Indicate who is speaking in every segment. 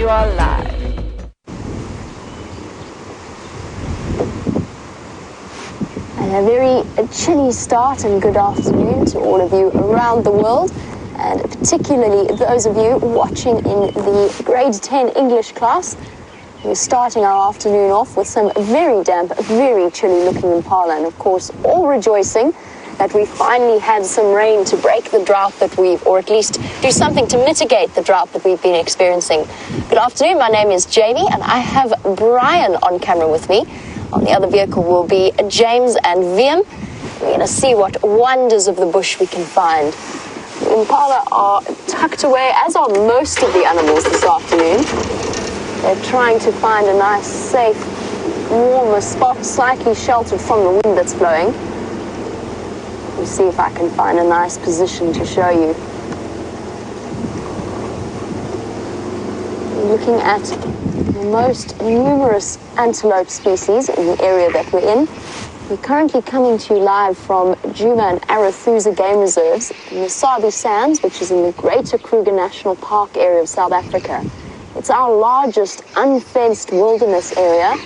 Speaker 1: you are live.
Speaker 2: And a very chilly start and good afternoon to all of you around the world, and particularly those of you watching in the grade 10 English class. We're starting our afternoon off with some very damp, very chilly looking impala, and of course all rejoicing that we finally had some rain to break the drought that or at least do something to mitigate the drought that we've been experiencing. Good afternoon, my name is Jamie and I have Brian on camera with me. On the other vehicle will be James and Viam. We're going to see what wonders of the bush we can find. The impala are tucked away, as are most of the animals this afternoon. They're trying to find a nice, safe, warmer spot, slightly sheltered from the wind that's blowing. We'll see if I can find a nice position to show you. We're looking at the most numerous antelope species in the area that we're in. We're currently coming to you live from Djuma and Arathusa game reserves in the Sabi Sands, which is in the Greater Kruger National Park area of South Africa. It's our largest unfenced wilderness area,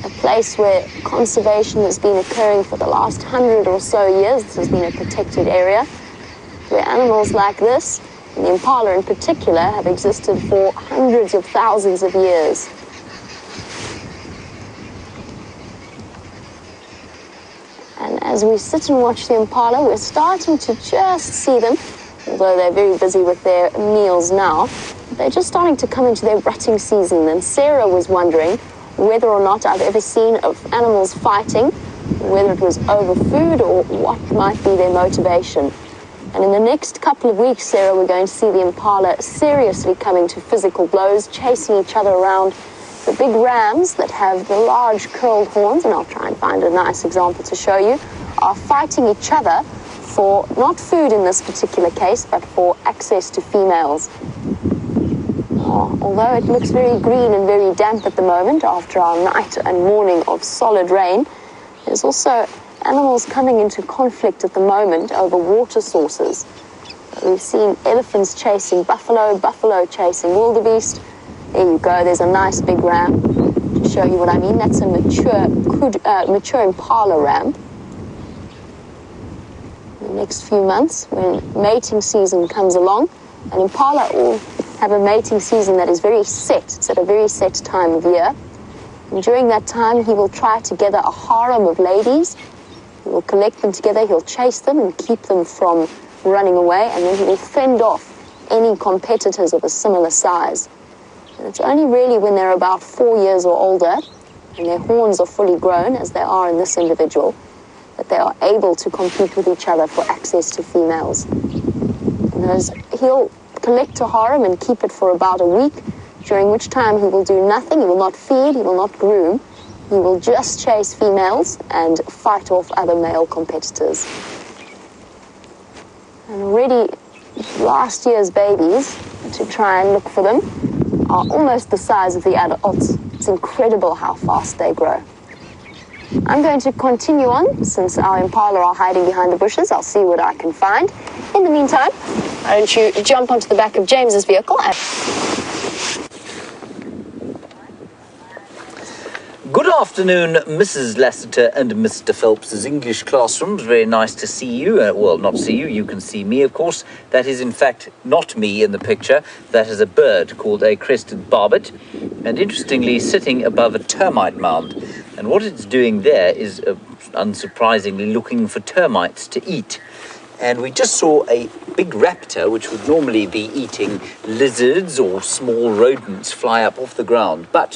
Speaker 2: a place where conservation has been occurring for the last 100 or so years. This has been a protected area where animals like this, and the impala in particular, have existed for hundreds of thousands of years. And as we sit and watch the impala, we're starting to just see them, although they're very busy with their meals now. They're just starting to come into their rutting season, and Sarah was wondering whether or not I've ever seen of animals fighting, whether it was over food or what might be their motivation. And in the next couple of weeks, Sarah, we're going to see the impala seriously coming to physical blows, chasing each other around. The big rams that have the large curled horns, and I'll try and find a nice example to show you, are fighting each other for not food in this particular case, but for access to females. Although it looks very green and very damp at the moment after our night and morning of solid rain, there's also animals coming into conflict at the moment over water sources. We've seen elephants chasing buffalo, buffalo chasing wildebeest. There you go, there's a nice big ram. To show you what I mean, that's a mature impala ram. In the next few months, when mating season comes along, an impala will have a mating season that is very set. It's at a very set time of year. And during that time, he will try to gather a harem of ladies. He will collect them together, he'll chase them and keep them from running away, and then he will fend off any competitors of a similar size. And it's only really when they're about 4 years or older, and their horns are fully grown, as they are in this individual, that they are able to compete with each other for access to females. And he'll collect a harem and keep it for about a week, during which time he will do nothing. He will not feed, he will not groom. He will just chase females and fight off other male competitors. And already last year's babies, to try and look for them, are almost the size of the adults. It's incredible how fast they grow. I'm going to continue on, since our impala are hiding behind the bushes. I'll see what I can find. In the meantime, why don't you jump onto the back of James's vehicle and...
Speaker 3: Good afternoon, Mrs. Lassiter and Mr. Phelps's English classrooms. Very nice to see you. Well, not see you. You can see me, of course. That is, in fact, not me in the picture. That is a bird called a crested barbet, and interestingly, sitting above a termite mound. And what it's doing there is, unsurprisingly, looking for termites to eat. And we just saw a big raptor, which would normally be eating lizards or small rodents, fly up off the ground. But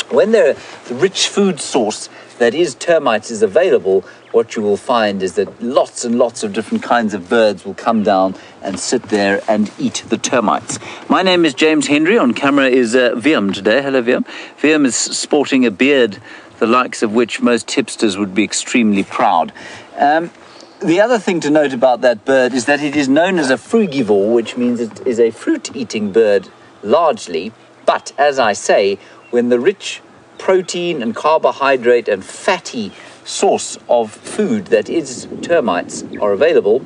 Speaker 3: when the rich food source that is termites is available, what you will find is that lots and lots of different kinds of birds will come down and sit there and eat the termites. My name is James Henry. On camera is Viam today. Hello, Viam. Viam is sporting a beard, the likes of which most hipsters would be extremely proud. The other thing to note about that bird is that it is known as a frugivore, which means it is a fruit-eating bird largely. But, as I say, when the rich protein and carbohydrate and fatty source of food that is termites are available,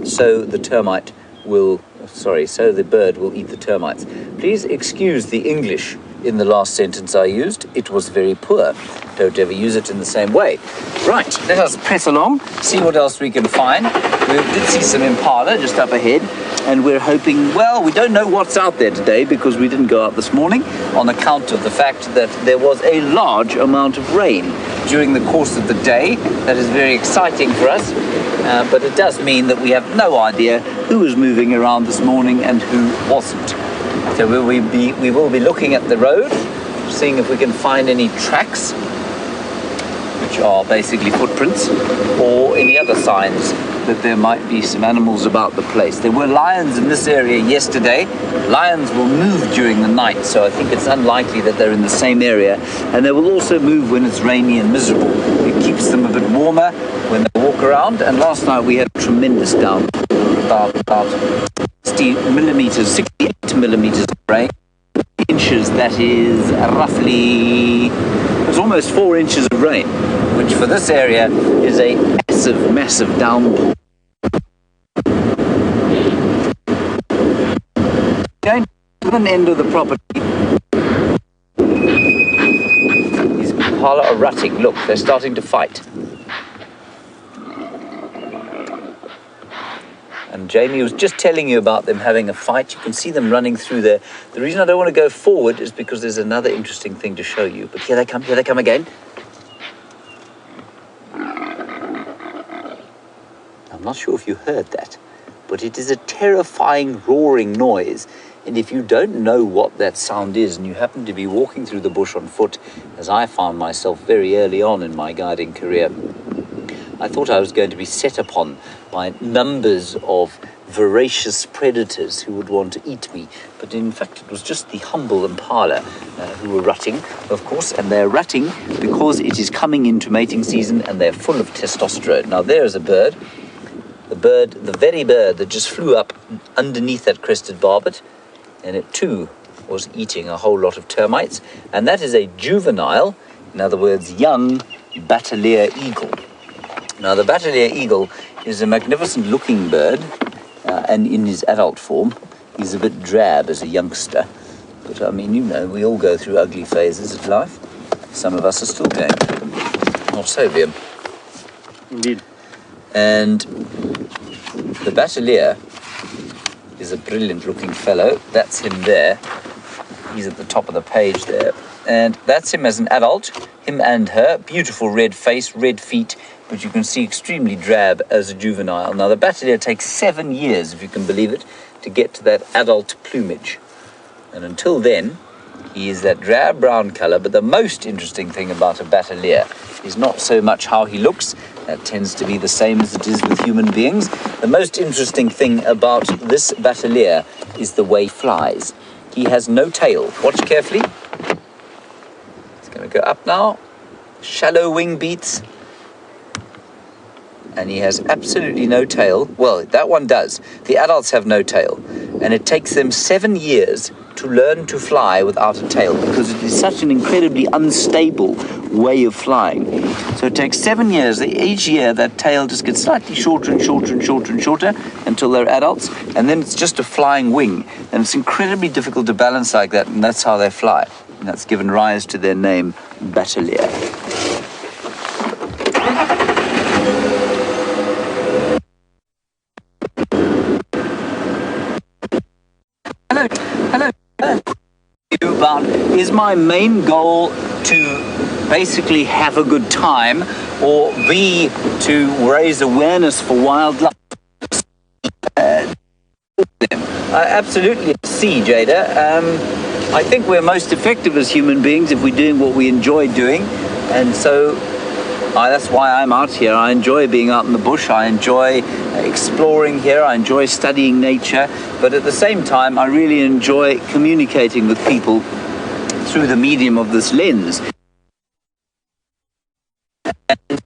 Speaker 3: so the termite the bird will eat the termites. Please excuse the English in the last sentence I used. It was very poor. Don't ever use it in the same way. Right, let us press along, see what else we can find. We did see some impala just up ahead, and we're hoping, well, we don't know what's out there today because we didn't go out this morning on account of the fact that there was a large amount of rain during the course of the day. That is very exciting for us, but it does mean that we have no idea who was moving around this morning and who wasn't. So we will be looking at the road, seeing if we can find any tracks, which are basically footprints, or any other signs that there might be some animals about the place. There were lions in this area yesterday. Lions will move during the night, so I think it's unlikely that they're in the same area. And they will also move when it's rainy and miserable. It keeps them a bit warmer when they walk around. And last night we had tremendous downpour, about 60 millimeters, 68 millimeters of rain. Inches, that is roughly, it's almost 4 inches of rain, which for this area is a massive downpour. Going to one end of the property, these impala are rutting. Look, they're starting to fight. And Jamie was just telling you about them having a fight. You can see them running through there. The reason I don't want to go forward is because there's another interesting thing to show you. But here they come again. I'm not sure if you heard that, but it is a terrifying roaring noise. And if you don't know what that sound is, and you happen to be walking through the bush on foot, as I found myself very early on in my guiding career, I thought I was going to be set upon by numbers of voracious predators who would want to eat me. But in fact, it was just the humble impala who were rutting, of course, and they're rutting because it is coming into mating season and they're full of testosterone. Now, there's a bird, the very bird that just flew up underneath that crested barbet, and it too was eating a whole lot of termites, and that is a juvenile, in other words, young Battalier eagle. Now, the Battalier eagle is a magnificent looking bird, and in his adult form, he's a bit drab as a youngster. But I mean, you know, we all go through ugly phases of life. Some of us are still going through them. Not so, Liam.
Speaker 1: Indeed.
Speaker 3: And the Battalier is a brilliant looking fellow. That's him there. He's at the top of the page there. And that's him as an adult, him and her. Beautiful red face, red feet, but you can see extremely drab as a juvenile. Now, the Battalier takes 7 years, if you can believe it, to get to that adult plumage. And until then, he is that drab brown color. But the most interesting thing about a Battalier is not so much how he looks. That tends to be the same as it is with human beings. The most interesting thing about this Battalier is the way he flies. He has no tail. Watch carefully. It's going to go up now. Shallow wing beats. And he has absolutely no tail. Well, that one does. The adults have no tail. And it takes them 7 years to learn to fly without a tail because it is such an incredibly unstable way of flying. So it takes 7 years. Each year, that tail just gets slightly shorter and shorter and shorter and shorter until they're adults. And then it's just a flying wing. And it's incredibly difficult to balance like that. And that's how they fly. And that's given rise to their name, Battalier. Hello. About is my main goal to basically have a good time, or B, to raise awareness for wildlife? I absolutely see, Jada. I think we're most effective as human beings if we're doing what we enjoy doing, and so that's why I'm out here. I enjoy being out in the bush. I enjoy exploring here. I enjoy studying nature. But at the same time, I really enjoy communicating with people through the medium of this lens. And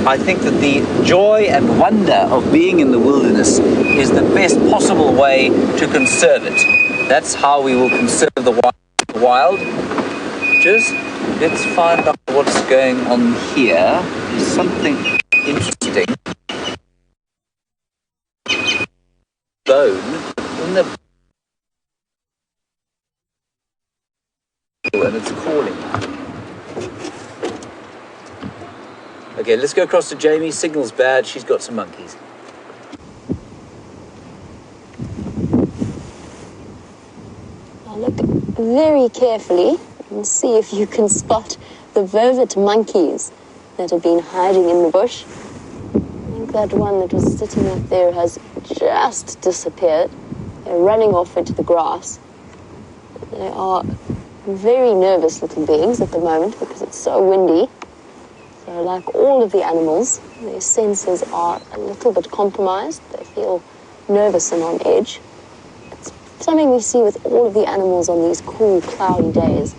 Speaker 3: I think that the joy and wonder of being in the wilderness is the best possible way to conserve it. That's how we will conserve the wild. Just let's find out what's going on here. There's something interesting. bone in the... and it's calling. Okay, let's go across to Jamie. Signal's bad. She's got some monkeys.
Speaker 2: Now look very carefully and see if you can spot the vervet monkeys that have been hiding in the bush. I think that one that was sitting up there has just disappeared. They're running off into the grass. They are very nervous little beings at the moment because it's so windy. So like all of the animals, their senses are a little bit compromised. They feel nervous and on edge. It's something we see with all of the animals on these cool, cloudy days.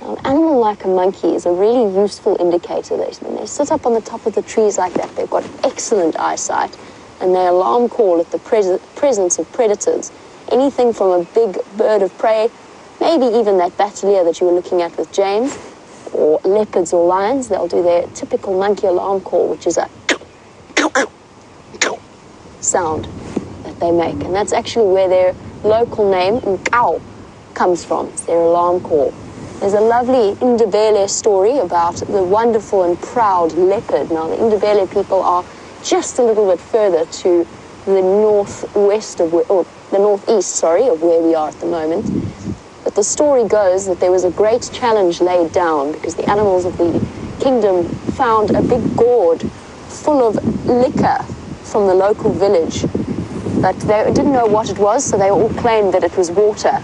Speaker 2: Now, an animal like a monkey is a really useful indicator. When they sit up on the top of the trees like that, they've got excellent eyesight, and they alarm call at the presence of predators. Anything from a big bird of prey, maybe even that batelier that you were looking at with James, or leopards or lions. They'll do their typical monkey alarm call, which is a sound that they make. And that's actually where their local name, cow, comes from. It's their alarm call. There's a lovely Ndebele story about the wonderful and proud leopard. Now, the Ndebele people are just a little bit further to the northeast, of where we are at the moment. But the story goes that there was a great challenge laid down because the animals of the kingdom found a big gourd full of liquor from the local village. But they didn't know what it was, so they all claimed that it was water.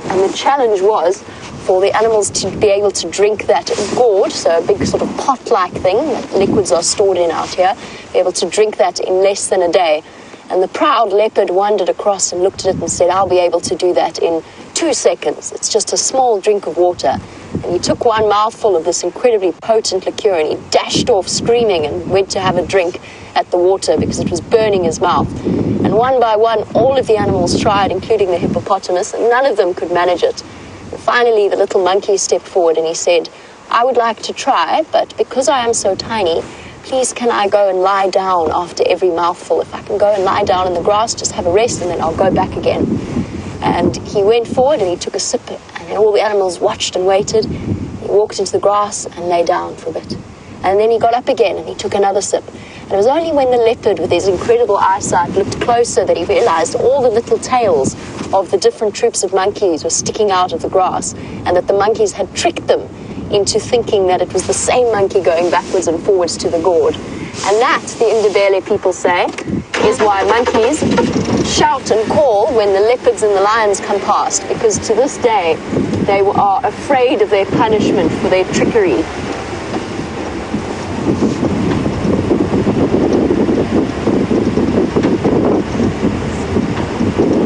Speaker 2: And the challenge was for the animals to be able to drink that gourd, so a big sort of pot-like thing that liquids are stored in out here, be able to drink that in less than a day. And the proud leopard wandered across and looked at it and said, I'll be able to do that in 2 seconds. It's just a small drink of water. And he took one mouthful of this incredibly potent liqueur and he dashed off screaming and went to have a drink at the water because it was burning his mouth. And one by one, all of the animals tried, including the hippopotamus, and none of them could manage it. And finally, the little monkey stepped forward and he said, I would like to try, but because I am so tiny, please can I go and lie down after every mouthful? If I can go and lie down in the grass, just have a rest, and then I'll go back again. And he went forward and he took a sip, and then all the animals watched and waited. He walked into the grass and lay down for a bit. And then he got up again and he took another sip. And it was only when the leopard, with his incredible eyesight, looked closer that he realized all the little tails of the different troops of monkeys were sticking out of the grass, and that the monkeys had tricked them into thinking that it was the same monkey going backwards and forwards to the gourd. And that, the Ndebele people say, is why monkeys shout and call when the leopards and the lions come past, because to this day they are afraid of their punishment for their trickery.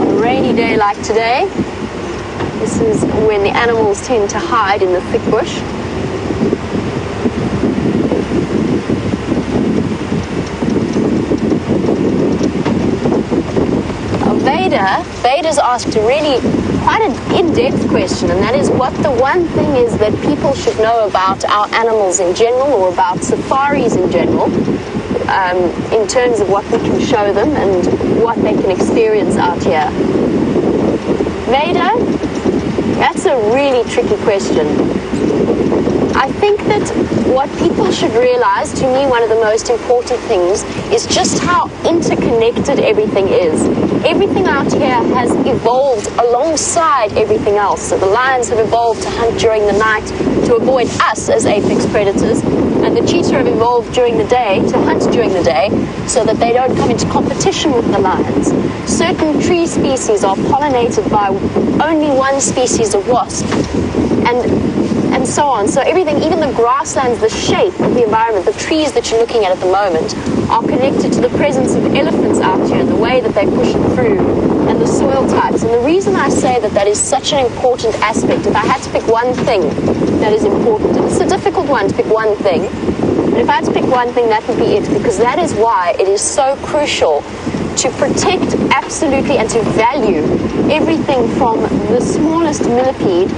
Speaker 2: On a rainy day like today, this is when the animals tend to hide in the thick bush. Vader's asked a really quite an in-depth question, and that is what the one thing is that people should know about our animals in general, or about safaris in general, in terms of what we can show them and what they can experience out here. Vader, that's a really tricky question. I think that what people should realize, to me, one of the most important things is just how interconnected everything is. Everything out here has evolved alongside everything else. So the lions have evolved to hunt during the night to avoid us as apex predators, and the cheetah have evolved during the day to hunt during the day so that they don't come into competition with the lions. Certain tree species are pollinated by only one species of wasp, and so on. So everything, even the grasslands, the shape of the environment, the trees that you're looking at the moment, are connected to the presence of elephants out here and the way that they push it through, and the soil types. And the reason I say that that is such an important aspect, if I had to pick one thing that is important, and it's a difficult one to pick one thing, but if I had to pick one thing, that would be it, because that is why it is so crucial to protect absolutely and to value everything from the smallest millipede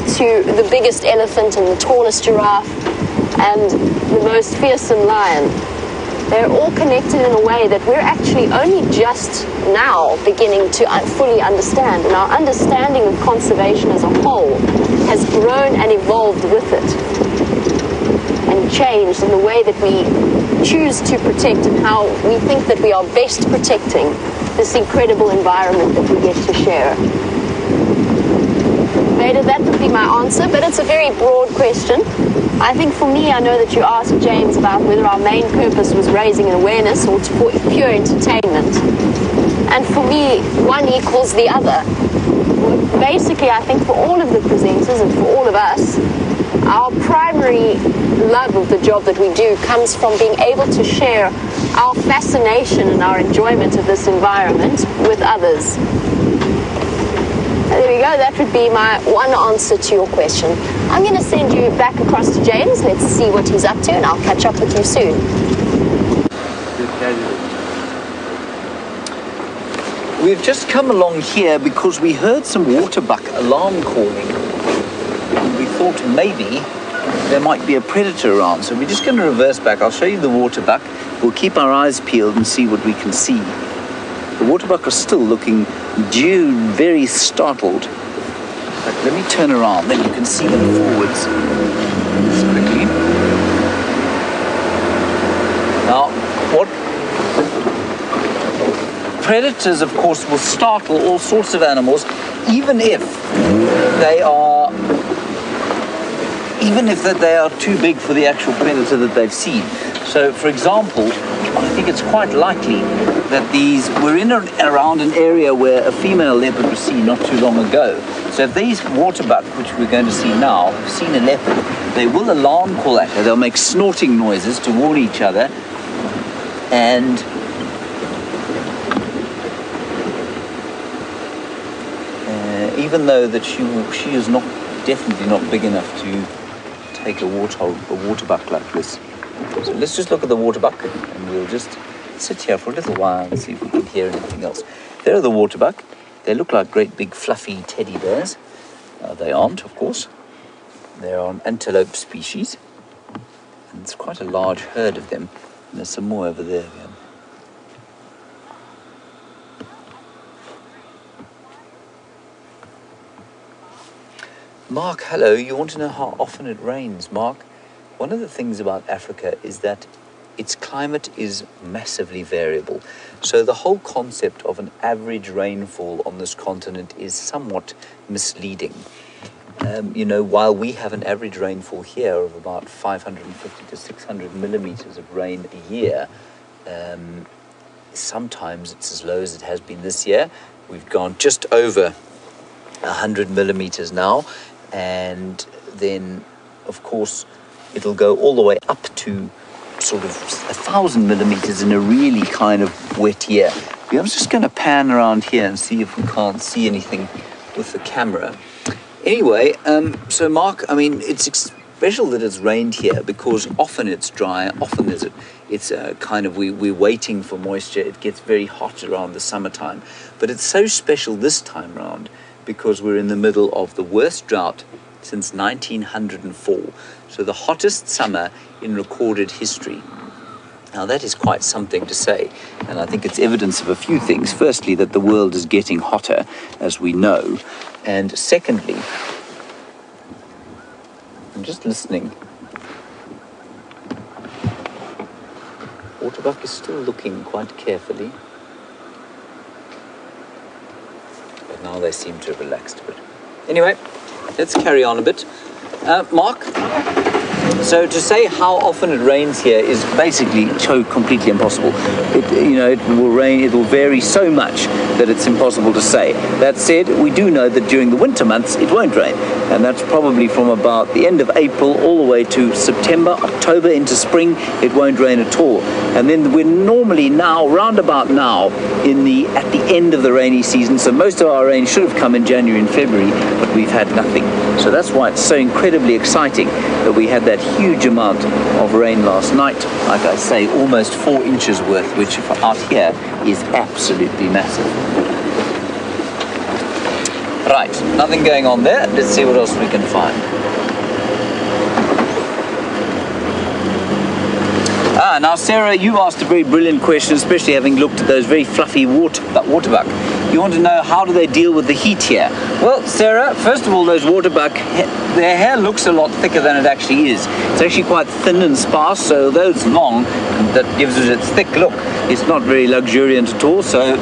Speaker 2: to the biggest elephant and the tallest giraffe and the most fearsome lion. They're all connected in a way that we're actually only just now beginning to fully understand. And our understanding of conservation as a whole has grown and evolved with it and changed in the way that we choose to protect and how we think that we are best protecting this incredible environment that we get to share. Vader, that would be my answer, but it's a very broad question. I think for me, I know that you asked James about whether our main purpose was raising an awareness or for pure entertainment. And for me, one equals the other. Basically, I think for all of the presenters and for all of us, our primary love of the job that we do comes from being able to share our fascination and our enjoyment of this environment with others. There we go, that would be my one answer to your question. I'm going to send you back across to James. Let's see what he's up to, and I'll catch up with you soon.
Speaker 3: We've just come along here because we heard some waterbuck alarm calling. And we thought maybe there might be a predator around. So we're just going to reverse back. I'll show you the waterbuck. We'll keep our eyes peeled and see what we can see. The waterbuck are still looking very startled. But let me turn around, then you can see them forwards. Just quickly. Now, what predators, of course, will startle all sorts of animals, even if they are too big for the actual predator that they've seen. So, for example, I think it's quite likely that we're in around an area where a female leopard was seen not too long ago. So if these waterbuck, which we're going to see now, have seen a leopard, they will alarm call at her. They'll make snorting noises to warn each other. And even though that she is definitely not big enough to take a waterbuck like this. So let's just look at the waterbuck, and we'll just sit here for a little while and see if we can hear anything else. There are the waterbuck. They look like great big fluffy teddy bears. They aren't, of course. They're an antelope species, and it's quite a large herd of them. And there's some more over there again. Mark, hello. You want to know how often it rains, Mark? One of the things about Africa is that its climate is massively variable. So the whole concept of an average rainfall on this continent is somewhat misleading. While we have an average rainfall here of about 550 to 600 millimeters of rain a year, sometimes it's as low as it has been this year. We've gone just over 100 millimeters now, and then, of course, it'll go all the way up to sort of 1,000 millimeters in a really kind of wet year. I'm just going to pan around here and see if we can't see anything with the camera. Anyway, so Mark, I mean, it's special that it's rained here because often it's dry, often it's kind of, we're waiting for moisture. It gets very hot around the summertime. But it's so special this time round because we're in the middle of the worst drought since 1904. So the hottest summer in recorded history. Now that is quite something to say, and I think it's evidence of a few things. Firstly, that the world is getting hotter, as we know, and secondly, I'm just listening. Waterbuck is still looking quite carefully, but now they seem to have relaxed a bit. Anyway, let's carry on a bit. Mark? So to say how often it rains here is basically completely impossible. It will rain, it will vary so much that it's impossible to say. That said, we do know that during the winter months it won't rain, and that's probably from about the end of April all the way to September, October into spring. It won't rain at all. And then we're normally now, round about now, at the end of the rainy season, so most of our rain should have come in January and February, but we've had nothing. So that's why it's so incredibly exciting that we had that huge amount of rain last night. Like I say, almost 4 inches worth, which out here is absolutely massive. Right, nothing going on there. Let's see what else we can find. Now Sarah, you asked a very brilliant question, especially having looked at those very fluffy waterbuck. You want to know, how do they deal with the heat here? Well, Sarah, first of all, those waterbuck, their hair looks a lot thicker than it actually is. It's actually quite thin and sparse, so although it's long, that gives it its thick look. It's not very luxuriant at all, so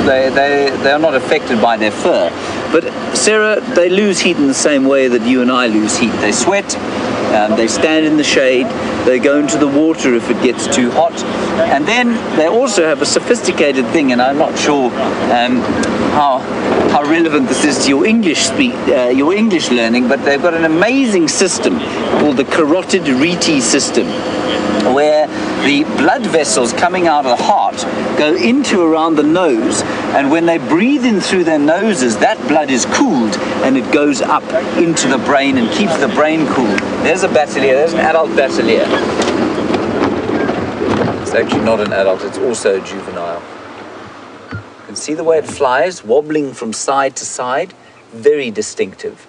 Speaker 3: they are not affected by their fur. But Sarah, they lose heat in the same way that you and I lose heat. They sweat, they stand in the shade, they go into the water if it gets too hot, and then they also have a sophisticated thing, and I'm not sure how relevant this is to your your English learning, but they've got an amazing system called the carotid rete system, where the blood vessels coming out of the heart go into around the nose, and when they breathe in through their noses, that blood is cooled and it goes up into the brain and keeps the brain cool. There's a batelier, there's an adult batelier. It's actually not an adult, it's also a juvenile. You can see the way it flies, wobbling from side to side, very distinctive.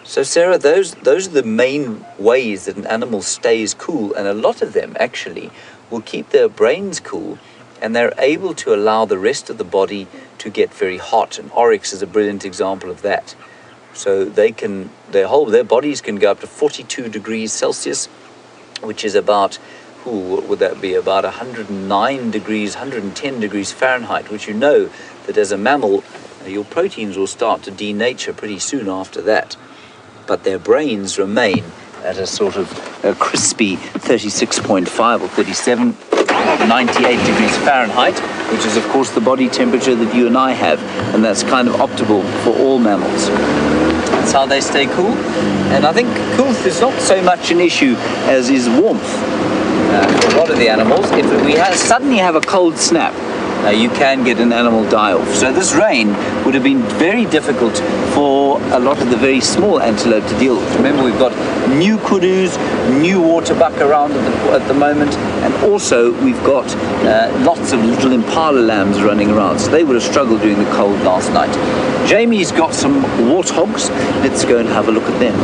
Speaker 3: So Sarah, those are the main ways that an animal stays cool, and a lot of them actually will keep their brains cool, and they're able to allow the rest of the body to get very hot, and oryx is a brilliant example of that. So their bodies can go up to 42 degrees Celsius, which is about, what would that be, about 109 degrees, 110 degrees Fahrenheit, which you know that as a mammal, your proteins will start to denature pretty soon after that. But their brains remain at a sort of a crispy 36.5 or 37, 98 degrees Fahrenheit, which is of course the body temperature that you and I have, and that's kind of optimal for all mammals. That's how they stay cool, and I think coolth is not so much an issue as is warmth. For a lot of the animals, if we suddenly have a cold snap, you can get an animal die off. So this rain would have been very difficult for a lot of the very small antelope to deal with. Remember, we've got new kudus, new waterbuck around at the moment, and also we've got lots of little impala lambs running around, so they would have struggled during the cold last night. Jamie's got some warthogs. Let's go and have a look at them.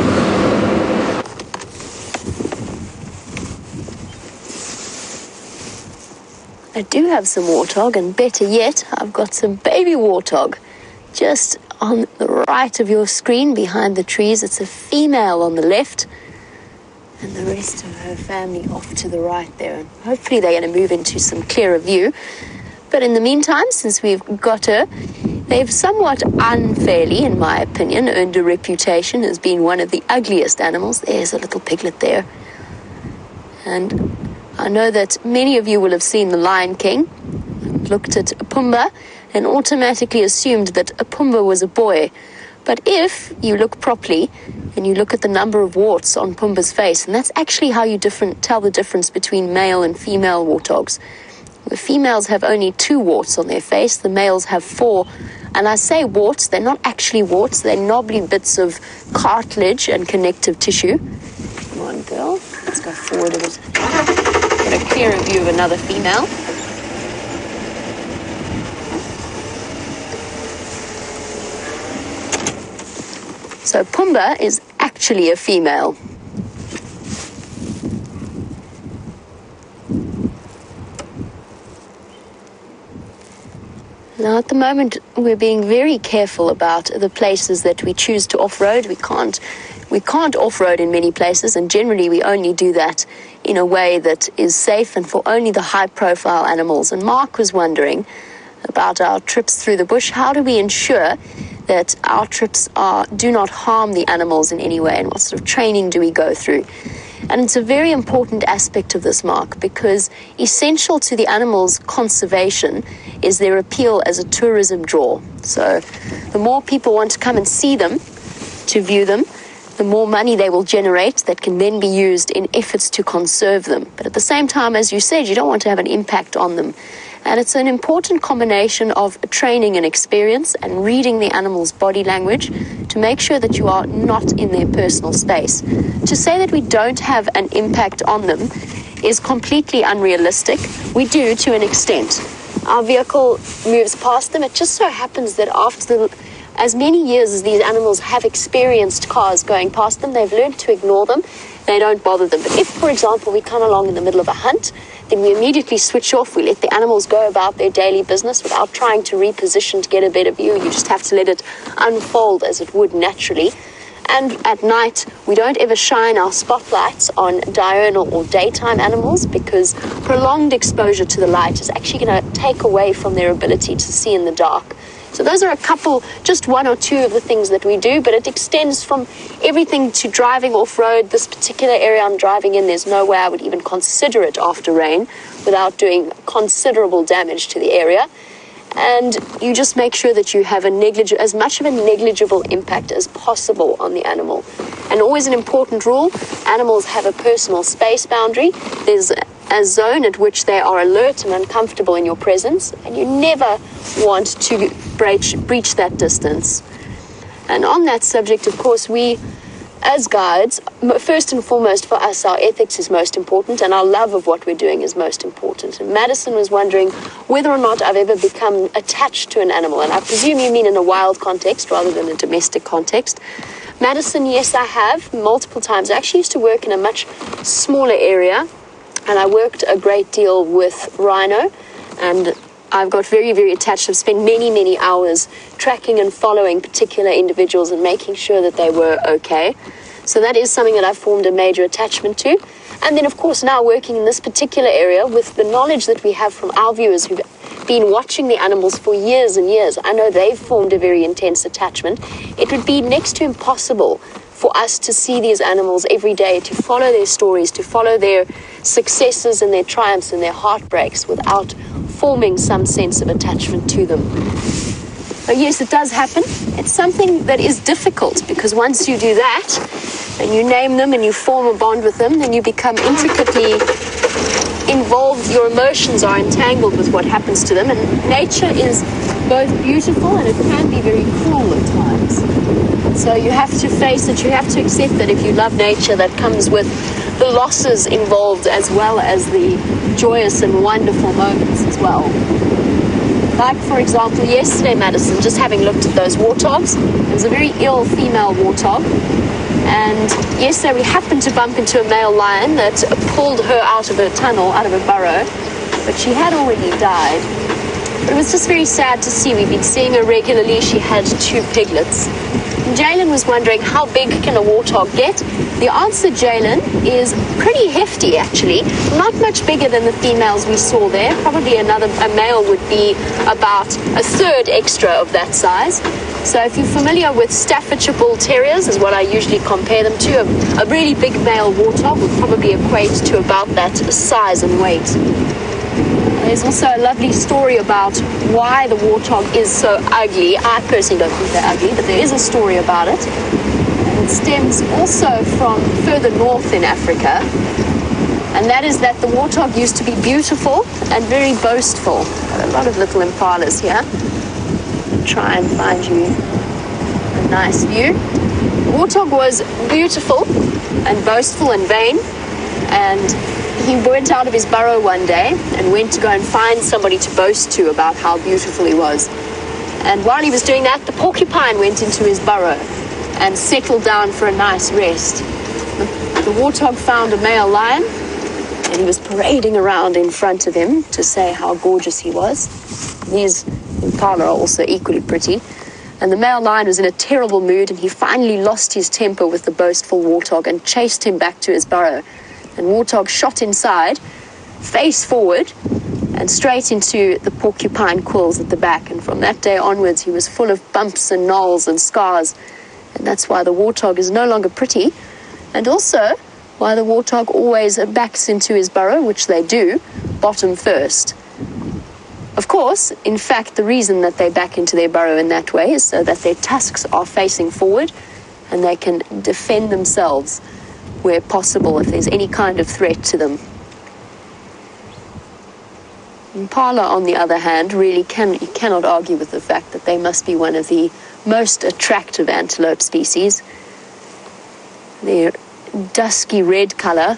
Speaker 2: I do have some warthog, and better yet, I've got some baby warthog. Just on the right of your screen, behind the trees, it's a female on the left, and the rest of her family off to the right there. And hopefully they're going to move into some clearer view. But in the meantime, since we've got her, they've somewhat unfairly, in my opinion, earned a reputation as being one of the ugliest animals. There's a little piglet there. And I know that many of you will have seen The Lion King, looked at Pumbaa, and automatically assumed that Pumbaa was a boy. But if you look properly and you look at the number of warts on Pumbaa's face, and that's actually how you tell the difference between male and female warthogs. The females have only 2 warts on their face, the males have 4. And I say warts, they're not actually warts, they're knobbly bits of cartilage and connective tissue. Come on, girl, let's go forward a bit. Get a clearer view of another female. So Pumbaa is actually a female. Now at the moment we're being very careful about the places that we choose to off-road. We can't off-road in many places, and generally we only do that in a way that is safe and for only the high-profile animals. And Mark was wondering about our trips through the bush. How do we ensure that our trips do not harm the animals in any way, and what sort of training do we go through? And it's a very important aspect of this, Mark, because essential to the animals' conservation is their appeal as a tourism draw. So the more people want to come and see them, to view them, the more money they will generate that can then be used in efforts to conserve them. But at the same time, as you said, you don't want to have an impact on them. And it's an important combination of training and experience and reading the animal's body language to make sure that you are not in their personal space. To say that we don't have an impact on them is completely unrealistic. We do, to an extent. Our vehicle moves past them. It just so happens that after as many years as these animals have experienced cars going past them, they've learned to ignore them, they don't bother them. But if, for example, we come along in the middle of a hunt, then we immediately switch off. We let the animals go about their daily business without trying to reposition to get a better view. You just have to let it unfold as it would naturally. And at night, we don't ever shine our spotlights on diurnal or daytime animals, because prolonged exposure to the light is actually going to take away from their ability to see in the dark. So those are a couple, just one or two of the things that we do, but it extends from everything to driving off-road. This particular area I'm driving in, there's no way I would even consider it after rain without doing considerable damage to the area. And you just make sure that you have as much of a negligible impact as possible on the animal. And always an important rule, animals have a personal space boundary. There's a zone at which they are alert and uncomfortable in your presence, and you never want to breach that distance. And on that subject, of course, we, as guides, first and foremost for us, our ethics is most important, and our love of what we're doing is most important. And Madison was wondering whether or not I've ever become attached to an animal, and I presume you mean in a wild context rather than a domestic context. Madison, yes, I have, multiple times. I actually used to work in a much smaller area, and I worked a great deal with rhino, and I've got very, very attached. I've spent many, many hours tracking and following particular individuals and making sure that they were okay. So that is something that I've formed a major attachment to. And then, of course, now working in this particular area with the knowledge that we have from our viewers who've been watching the animals for years and years, I know they've formed a very intense attachment. It would be next to impossible for us to see these animals every day, to follow their stories, to follow their successes and their triumphs and their heartbreaks without forming some sense of attachment to them. But yes, it does happen. It's something that is difficult, because once you do that and you name them and you form a bond with them, then you become intricately involved. Your emotions are entangled with what happens to them, and nature is both beautiful and it can be very cruel at times. So you have to face it, you have to accept that if you love nature, that comes with the losses involved as well as the joyous and wonderful moments as well. Like, for example, yesterday, Madison, just having looked at those warthogs, there was a very ill female warthog, and yesterday we happened to bump into a male lion that pulled her out of her tunnel, out of her burrow, but she had already died. But it was just very sad to see. We've been seeing her regularly. She had 2 piglets. And Jalen was wondering, how big can a warthog get? The answer, Jalen, is pretty hefty, actually. Not much bigger than the females we saw there. Probably a male would be about a third extra of that size. So if you're familiar with Staffordshire Bull Terriers, is what I usually compare them to, a really big male warthog would probably equate to about that size and weight. There's also a lovely story about why the warthog is so ugly. I personally don't think they're ugly, but there is a story about it. And it stems also from further north in Africa. And that is that the warthog used to be beautiful and very boastful. Got a lot of little impalas here. I'll try and find you a nice view. The warthog was beautiful and boastful and vain, and he went out of his burrow one day and went to go and find somebody to boast to about how beautiful he was. And while he was doing that, the porcupine went into his burrow and settled down for a nice rest. The warthog found a male lion, and he was parading around in front of him to say how gorgeous he was. These impala are also equally pretty. And the male lion was in a terrible mood, and he finally lost his temper with the boastful warthog and chased him back to his burrow. And warthog shot inside, face forward, and straight into the porcupine quills at the back. And from that day onwards, he was full of bumps and knolls and scars. And that's why the warthog is no longer pretty, and also why the warthog always backs into his burrow, which they do, bottom first. Of course, in fact, the reason that they back into their burrow in that way is so that their tusks are facing forward and they can defend themselves where possible if there's any kind of threat to them. Impala, on the other hand, really you cannot argue with the fact that they must be one of the most attractive antelope species. Their dusky red color,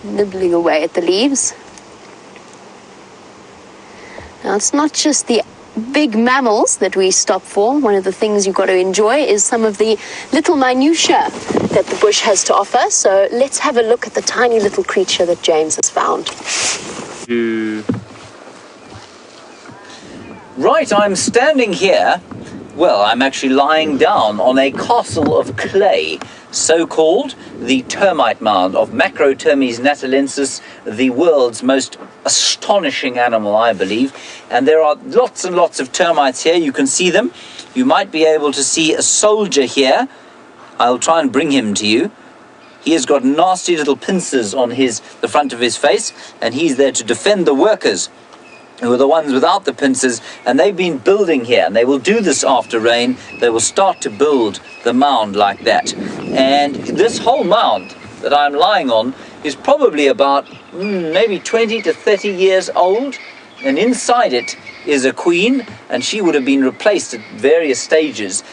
Speaker 2: nibbling away at the leaves. Now, it's not just the big mammals that we stop for, one of the things you've got to enjoy is some of the little minutiae that the bush has to offer. So let's have a look at the tiny little creature that James has found.
Speaker 3: Right, I'm standing here. Well, I'm actually lying down on a castle of clay, so-called the termite mound of Macrotermes natalensis, the world's most astonishing animal, I believe. And there are lots and lots of termites here. You can see them. You might be able to see a soldier here. I'll try and bring him to you. He has got nasty little pincers on the front of his face, and he's there to defend the workers, who are the ones without the pincers, and they've been building here, and they will do this after rain. They will start to build the mound like that. And this whole mound that I'm lying on is probably about maybe 20 to 30 years old, and inside it is a queen, and she would have been replaced at various stages.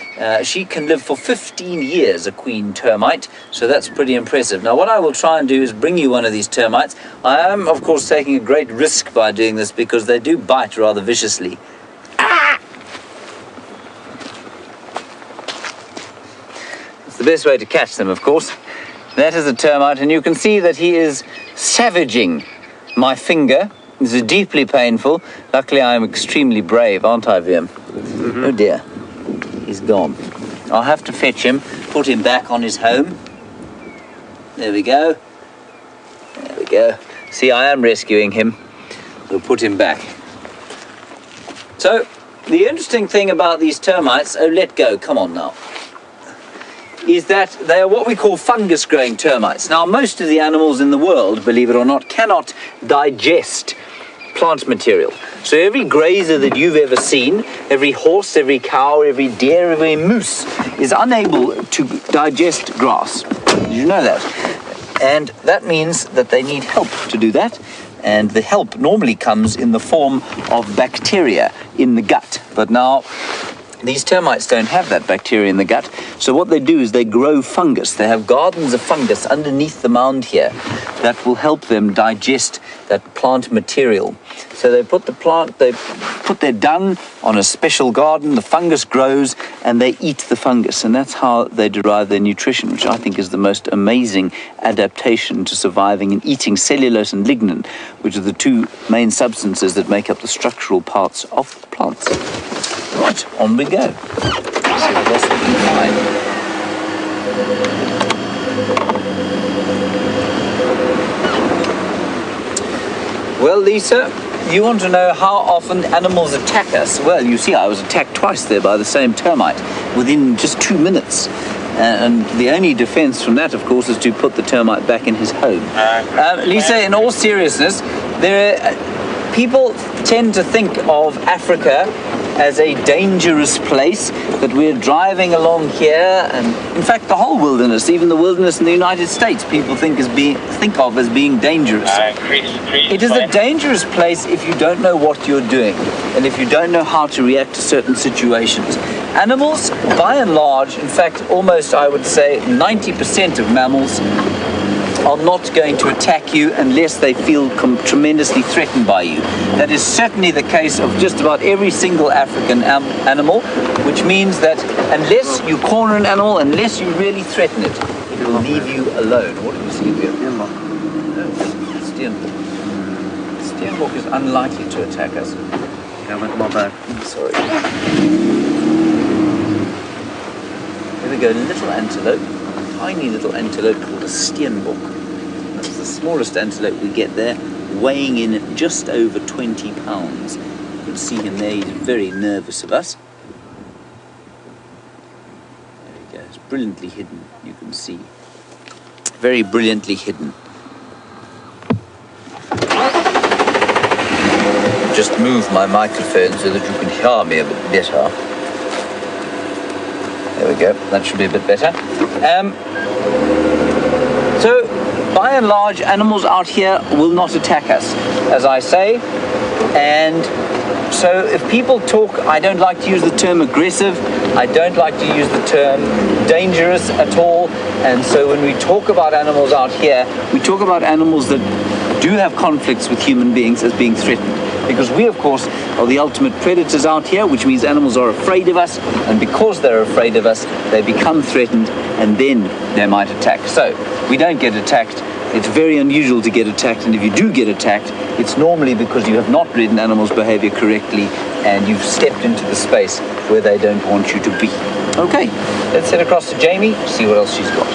Speaker 3: She can live for 15 years, a queen termite, so that's pretty impressive. Now what I will try and do is bring you one of these termites. I am, of course, taking a great risk by doing this because they do bite rather viciously. Ah! It's the best way to catch them, of course. That is a termite, and you can see that he is savaging my finger. This is deeply painful. Luckily, I am extremely brave, aren't I, Viam? Mm-hmm. Oh dear, he's gone. I'll have to fetch him, put him back on his home. There we go. There we go. See, I am rescuing him. We'll put him back. So, the interesting thing about these termites, let go, come on now, is that they are what we call fungus-growing termites. Now, most of the animals in the world, believe it or not, cannot digest plant material. So every grazer that you've ever seen, every horse, every cow, every deer, every moose is unable to digest grass. Did you know that? And that means that they need help to do that. And the help normally comes in the form of bacteria in the gut. But now, these termites don't have that bacteria in the gut, so what they do is they grow fungus. They have gardens of fungus underneath the mound here that will help them digest that plant material. So they put their dung on a special garden, the fungus grows, and they eat the fungus, and that's how they derive their nutrition, which I think is the most amazing adaptation to surviving and eating cellulose and lignin, which are the two main substances that make up the structural parts of plants. Right, on we go. Let's see what else we can find. Well, Lisa, you want to know how often animals attack us? Well, you see, I was attacked twice there by the same termite within just 2 minutes. And the only defense from that, of course, is to put the termite back in his home. Lisa, in all seriousness, people tend to think of Africa as a dangerous place, that we're driving along here, and in fact the whole wilderness, even the wilderness in the United States, people think of as being dangerous. It is a dangerous place if you don't know what you're doing, and if you don't know how to react to certain situations. Animals, by and large, in fact almost I would say 90% of mammals are not going to attack you unless they feel tremendously threatened by you. That is certainly the case of just about every single African animal, which means that unless you corner an animal, unless you really threaten it, it will leave you alone. What do you see here? Steenbok. Steenbok is unlikely to attack us.
Speaker 1: Yeah, with my bad.
Speaker 3: Sorry. Here we go, little antelope. Tiny little antelope called a steenbok. That's the smallest antelope we get there, weighing in at just over 20 pounds. You can see him there, he's very nervous of us. There he goes, brilliantly hidden, you can see. Very brilliantly hidden. Just move my microphone so that you can hear me a bit better. There we go, that should be a bit better. So, by and large, animals out here will not attack us, as I say. And so if people talk, I don't like to use the term aggressive, I don't like to use the term dangerous at all. And so when we talk about animals out here, we talk about animals that do have conflicts with human beings as being threatened. because we, of course, are the ultimate predators out here, which means animals are afraid of us, and because they're afraid of us, they become threatened, and then they might attack. So we don't get attacked. It's very unusual to get attacked, and if you do get attacked, it's normally because you have not read an animal's behavior correctly and you've stepped into the space where they don't want you to be. Okay, let's head across to Jamie, see what else she's got.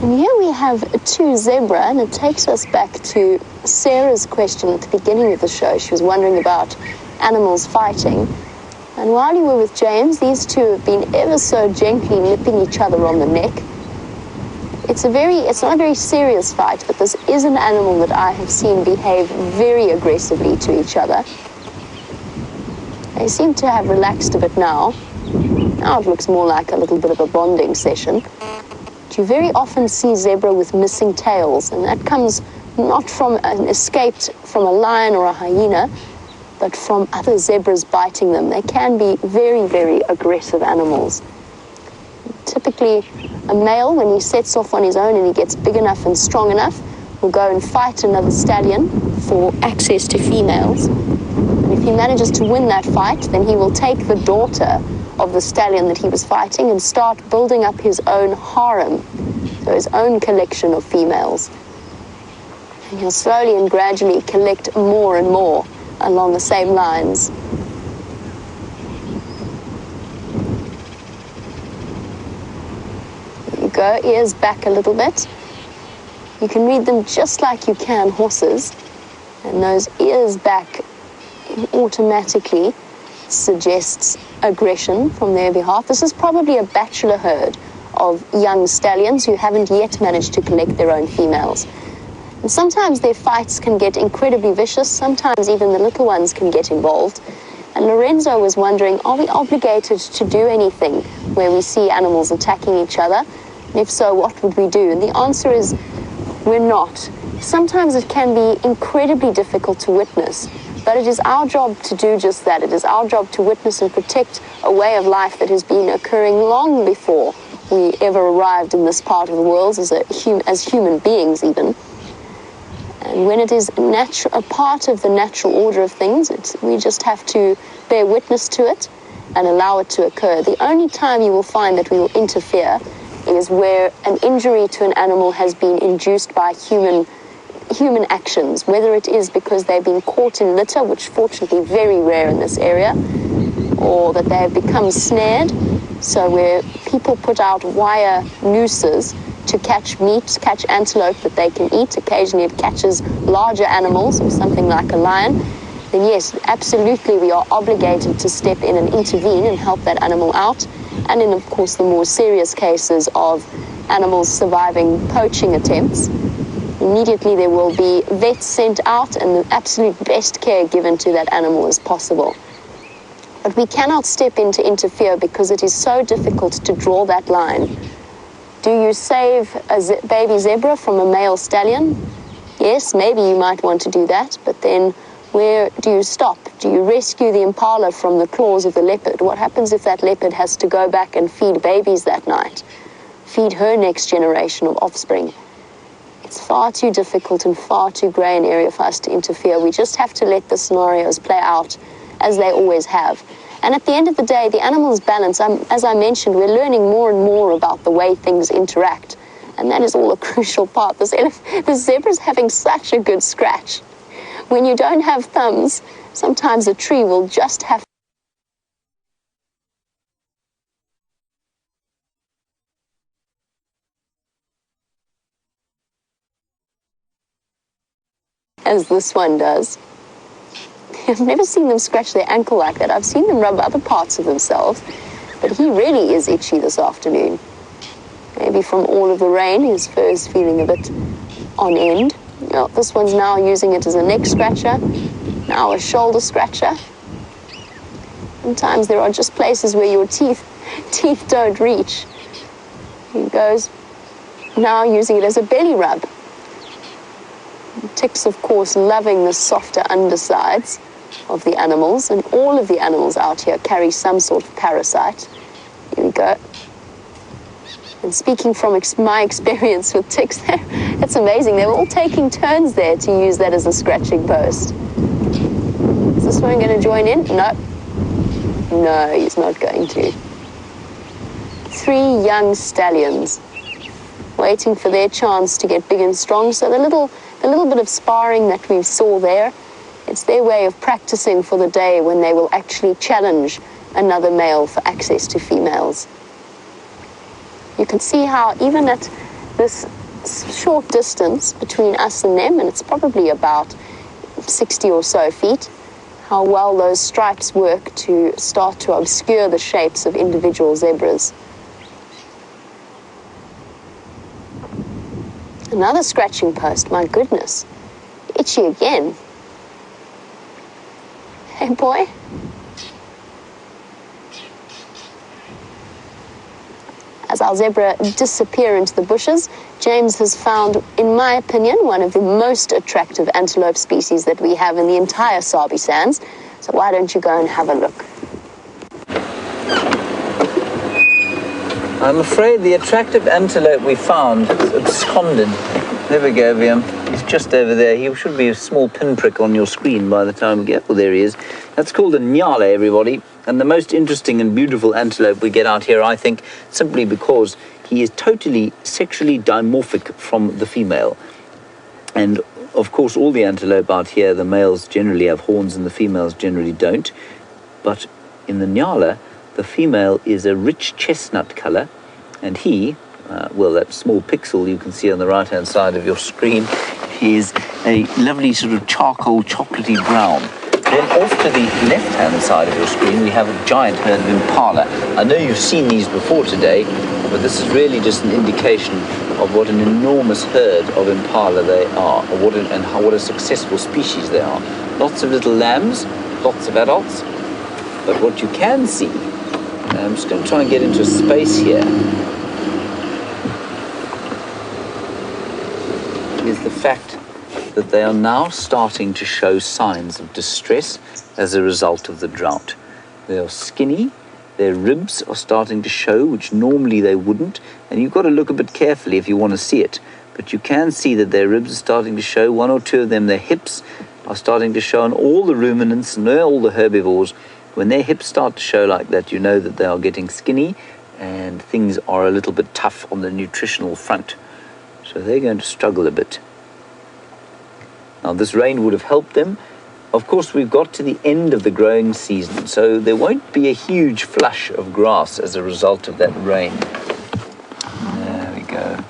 Speaker 2: And here we have two zebra, and it takes us back to Sarah's question at the beginning of the show. She was wondering about animals fighting. And while you were with James, these two have been ever so gently nipping each other on the neck. It's not a very serious fight, but this is an animal that I have seen behave very aggressively to each other. They seem to have relaxed a bit now. Now it looks more like a little bit of a bonding session. But you very often see zebra with missing tails, and that comes not from an escaped from a lion or a hyena, but from other zebras biting them. They can be very, very aggressive animals. Typically, a male, when he sets off on his own and he gets big enough and strong enough, will go and fight another stallion for access to females. And if he manages to win that fight, then he will take the daughter of the stallion that he was fighting and start building up his own harem, so his own collection of females. And he'll slowly and gradually collect more and more along the same lines. There you go, ears back a little bit. You can read them just like you can horses, and those ears back automatically suggests aggression from their behalf. This is probably a bachelor herd of young stallions who haven't yet managed to collect their own females. And sometimes their fights can get incredibly vicious, sometimes even the little ones can get involved. And Lorenzo was wondering, are we obligated to do anything where we see animals attacking each other? And if so, what would we do? And the answer is, we're not. Sometimes it can be incredibly difficult to witness, but it is our job to do just that. It is our job to witness and protect a way of life that has been occurring long before we ever arrived in this part of the world as human beings even. And when it is a part of the natural order of things, we just have to bear witness to it and allow it to occur. The only time you will find that we will interfere is where an injury to an animal has been induced by human actions, whether it is because they've been caught in litter, which fortunately very rare in this area, or that they have become snared, so where people put out wire nooses to catch meat, catch antelope that they can eat. Occasionally it catches larger animals or something like a lion. Then yes, absolutely we are obligated to step in and intervene and help that animal out. And in, of course, the more serious cases of animals surviving poaching attempts, immediately there will be vets sent out and the absolute best care given to that animal as possible. But we cannot step in to interfere because it is so difficult to draw that line. Do you save a baby zebra from a male stallion? Yes, maybe you might want to do that, but then where do you stop? Do you rescue the impala from the claws of the leopard? What happens if that leopard has to go back and feed babies that night? Feed her next generation of offspring? It's far too difficult and far too grey an area for us to interfere. We just have to let the scenarios play out as they always have. And at the end of the day, the animal's balance, as I mentioned, we're learning more and more about the way things interact. And that is all a crucial part. The zebra's having such a good scratch. When you don't have thumbs, sometimes a tree will just have as this one does. I've never seen them scratch their ankle like that. I've seen them rub other parts of themselves, but he really is itchy this afternoon. Maybe from all of the rain, his fur is feeling a bit on end. Well, this one's now using it as a neck scratcher, now a shoulder scratcher. Sometimes there are just places where your teeth don't reach. He goes now using it as a belly rub. Ticks, of course, loving the softer undersides of the animals, and all of the animals out here carry some sort of parasite. Here we go. And speaking from my experience with ticks there, it's amazing. They were all taking turns there to use that as a scratching post. Is this one going to join in? No. No, he's not going to. 3 young stallions waiting for their chance to get big and strong. So the little bit of sparring that we saw there, it's their way of practicing for the day when they will actually challenge another male for access to females. You can see how even at this short distance between us and them, and it's probably about 60 or so feet, how well those stripes work to start to obscure the shapes of individual zebras. Another scratching post, my goodness. Itchy again. Hey, boy. As our zebra disappear into the bushes, James has found, in my opinion, one of the most attractive antelope species that we have in the entire Sabi Sands. So why don't you go and have a look?
Speaker 3: I'm afraid the attractive antelope we found is absconded. There we go, Liam. He's just over there. He should be a small pinprick on your screen by the time we get... Well, there he is. That's called a nyala, everybody. And the most interesting and beautiful antelope we get out here, I think, simply because he is totally sexually dimorphic from the female. And, of course, all the antelope out here, the males generally have horns and the females generally don't. But in the nyala, the female is a rich chestnut color, and he, well, that small pixel you can see on the right-hand side of your screen, is a lovely sort of charcoal chocolatey brown. Then off to the left-hand side of your screen, we have a giant herd of impala. I know you've seen these before today, but this is really just an indication of what an enormous herd of impala they are, or what a successful species they are. Lots of little lambs, lots of adults, but what you can see, I'm just going to try and get into a space here, is the fact that they are now starting to show signs of distress as a result of the drought. They are skinny, their ribs are starting to show, which normally they wouldn't, and you've got to look a bit carefully if you want to see it, but you can see that their ribs are starting to show. 1 or 2 of them, their hips are starting to show, and all the ruminants and all the herbivores, when their hips start to show like that, you know that they are getting skinny and things are a little bit tough on the nutritional front. So they're going to struggle a bit. Now, this rain would have helped them. Of course, we've got to the end of the growing season, so there won't be a huge flush of grass as a result of that rain. There we go.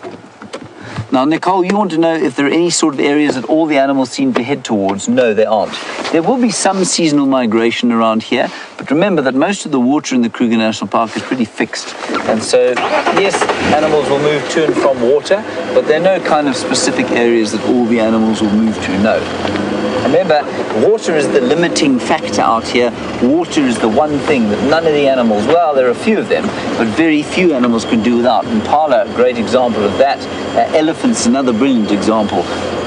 Speaker 3: Now, Nicole, you want to know if there are any sort of areas that all the animals seem to head towards? No, there aren't. There will be some seasonal migration around here, but remember that most of the water in the Kruger National Park is pretty fixed. And so, yes, animals will move to and from water, but there are no kind of specific areas that all the animals will move to, no. Remember, water is the limiting factor out here. Water is the one thing that none of the animals, well, there are a few of them, but very few animals can do without. Impala, a great example of that. Elephants, another brilliant example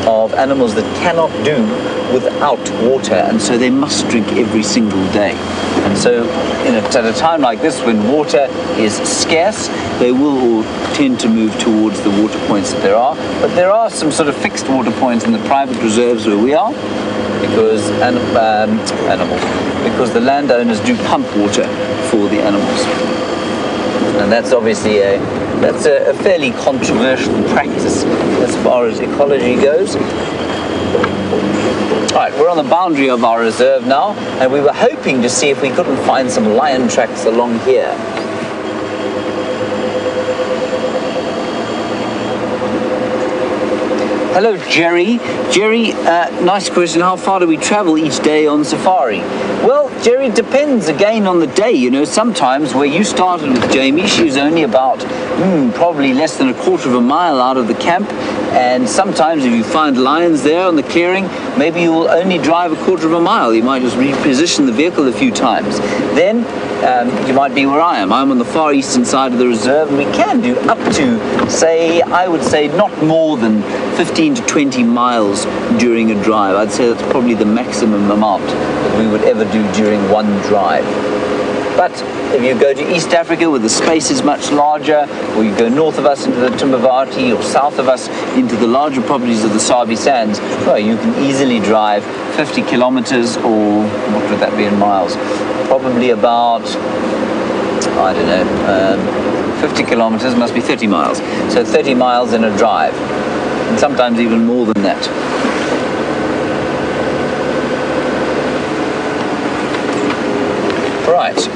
Speaker 3: of animals that cannot do without water, and so they must drink every single day. And so at a time like this, when water is scarce, they will all tend to move towards the water points that there are. But there are some sort of fixed water points in the private reserves where we are, because because the landowners do pump water for the animals. And that's obviously a fairly controversial practice as far as ecology goes. Right, we're on the boundary of our reserve now, and we were hoping to see if we couldn't find some lion tracks along here. Hello, Jerry. Jerry, nice question. How far do we travel each day on safari? Well, Jerry, it depends again on the day. You know, sometimes where you started with Jamie, she was only about probably less than a quarter of a mile out of the camp. And sometimes if you find lions there on the clearing, maybe you will only drive a quarter of a mile. You might just reposition the vehicle a few times. Then you might be where I am. I'm on the far eastern side of the reserve, and we can do up to, say, I would say not more than 15 to 20 miles during a drive. I'd say that's probably the maximum amount that we would ever do during one drive. But if you go to East Africa where the space is much larger, or you go north of us into the Timbavati, or south of us into the larger properties of the Sabi Sands, well, you can easily drive 50 kilometers, or what would that be in miles? Probably about, I don't know, 50 kilometers must be 30 miles. So 30 miles in a drive, and sometimes even more than that. Right.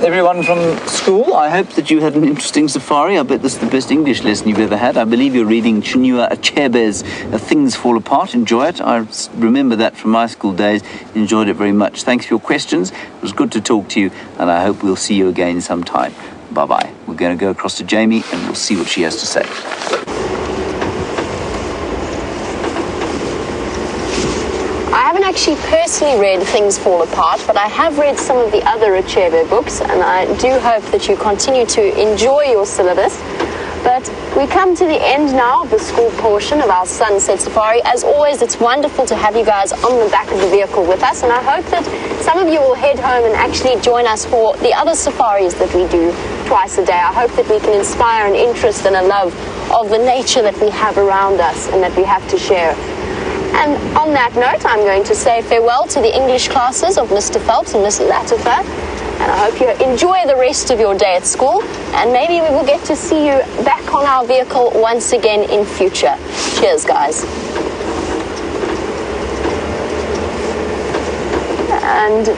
Speaker 3: Everyone from school, I hope that you had an interesting safari. I bet this is the best English lesson you've ever had. I believe you're reading Chinua Achebe's Things Fall Apart. Enjoy it. I remember that from my school days. Enjoyed it very much. Thanks for your questions. It was good to talk to you, and I hope we'll see you again sometime. Bye-bye. We're going to go across to Jamie, and we'll see what she has to say.
Speaker 2: I haven't actually personally read Things Fall Apart, but I have read some of the other Achebe books, and I do hope that you continue to enjoy your syllabus. But we come to the end now of the school portion of our Sunset Safari. As always, it's wonderful to have you guys on the back of the vehicle with us, and I hope that some of you will head home and actually join us for the other safaris that we do twice a day. I hope that we can inspire an interest and a love of the nature that we have around us and that we have to share. And on that note, I'm going to say farewell to the English classes of Mr. Phelps and Miss Arathusa. And I hope you enjoy the rest of your day at school. And maybe we will get to see you back on our vehicle once again in future. Cheers, guys. And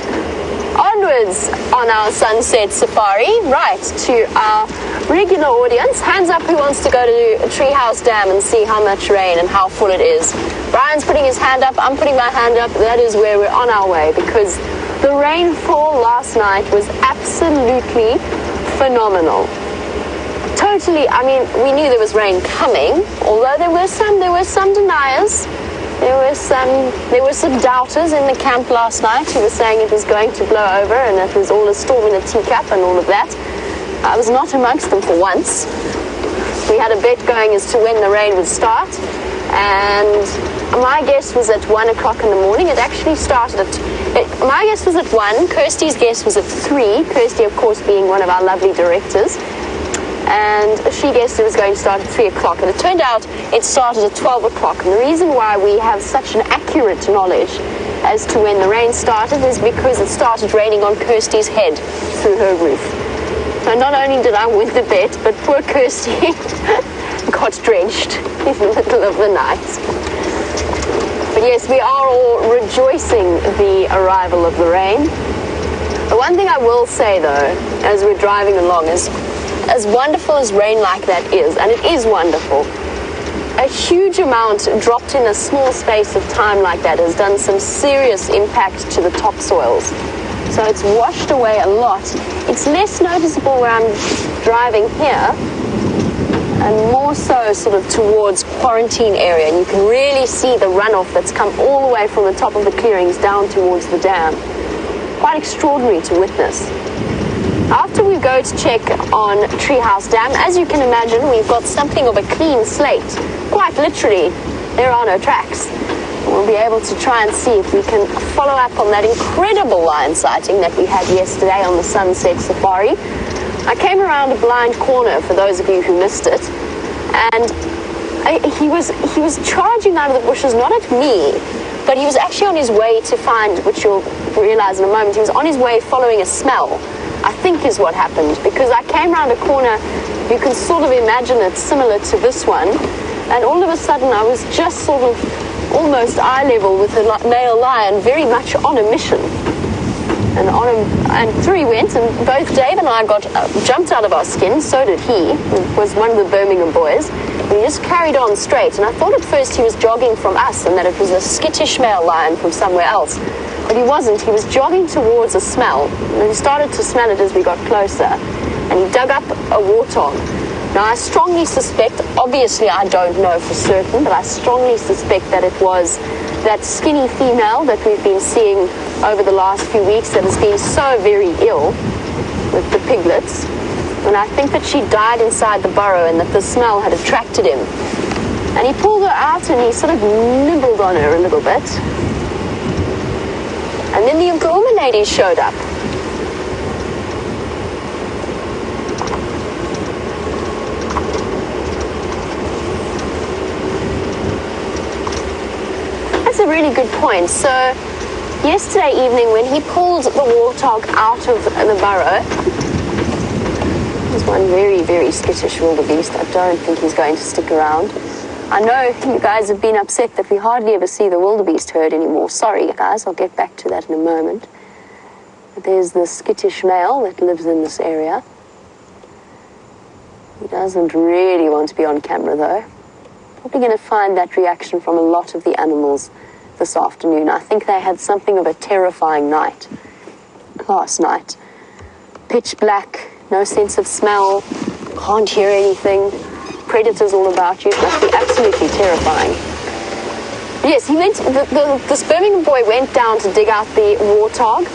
Speaker 2: onwards on our Sunset Safari, right to our regular audience. Hands up who wants to go to Treehouse Dam and see how much rain and how full it is. Brian's putting his hand up, I'm putting my hand up. That is where we're on our way, because the rainfall last night was absolutely phenomenal. Totally, I mean, we knew there was rain coming, although there were some deniers. There were some doubters in the camp last night who were saying it was going to blow over and it was all a storm in a teacup and all of that. I was not amongst them for once. We had a bet going as to when the rain would start, and my guess was at 1 o'clock in the morning. It actually started my guess was at 1, Kirsty's guess was at 3, Kirsty of course being one of our lovely directors, and she guessed it was going to start at 3 o'clock, and it turned out it started at 12 o'clock. And the reason why we have such an accurate knowledge as to when the rain started is because it started raining on Kirsty's head through her roof. So not only did I win the bet, but poor Kirsty got drenched in the middle of the night. But yes, we are all rejoicing the arrival of the rain. The one thing I will say though, as we're driving along, is as wonderful as rain like that is, and it is wonderful, a huge amount dropped in a small space of time like that has done some serious impact to the topsoils. So it's washed away a lot. It's less noticeable where I'm driving here, and more so sort of towards quarantine area. And you can really see the runoff that's come all the way from the top of the clearings down towards the dam. Quite extraordinary to witness. After we go to check on Treehouse Dam, as you can imagine, we've got something of a clean slate. Quite literally, there are no tracks. We'll be able to try and see if we can follow up on that incredible lion sighting that we had yesterday on the Sunset Safari. I came around a blind corner, for those of you who missed it, and he was charging out of the bushes, not at me, but he was actually on his way to find, which you'll realize in a moment, he was on his way following a smell, I think is what happened, because I came around a corner, you can sort of imagine it similar to this one, and all of a sudden I was just sort of almost eye level with a male lion, very much on a mission. And through he went, and both Dave and I got jumped out of our skins. So did he. He was one of the Birmingham boys. And he just carried on straight. And I thought at first he was jogging from us and that it was a skittish male lion from somewhere else. But he wasn't. He was jogging towards a smell. And he started to smell it as we got closer. And he dug up a warthog. Now I strongly suspect, obviously I don't know for certain, but I strongly suspect that it was that skinny female that we've been seeing over the last few weeks that has been so very ill with the piglets. And I think that she died inside the burrow and that the smell had attracted him. And he pulled her out and he sort of nibbled on her a little bit. And then the Nkuuma ladies showed up. really good point. So yesterday evening when he pulled the warthog out of the burrow, there's one very, very skittish wildebeest. I don't think he's going to stick around. I know you guys have been upset that we hardly ever see the wildebeest herd anymore. Sorry, guys, I'll get back to that in a moment. But there's the skittish male that lives in this area. He doesn't really want to be on camera, though. Probably going to find that reaction from a lot of the animals this afternoon. I think they had something of a terrifying night last night. Pitch black, no sense of smell, can't hear anything, predators all about you. It must be absolutely terrifying. Yes, he went. This Birmingham boy went down to dig out the warthog,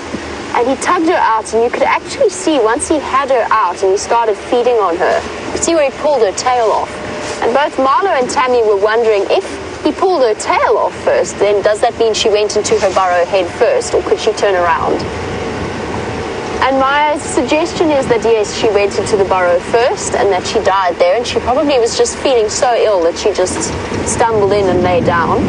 Speaker 2: and he tugged her out, and you could actually see once he had her out and he started feeding on her, you could see where he pulled her tail off. And both Marlo and Tammy were wondering if he pulled her tail off first, then does that mean she went into her burrow head first, or could she turn around? And my suggestion is that yes, she went into the burrow first and that she died there, and she probably was just feeling so ill that she just stumbled in and lay down.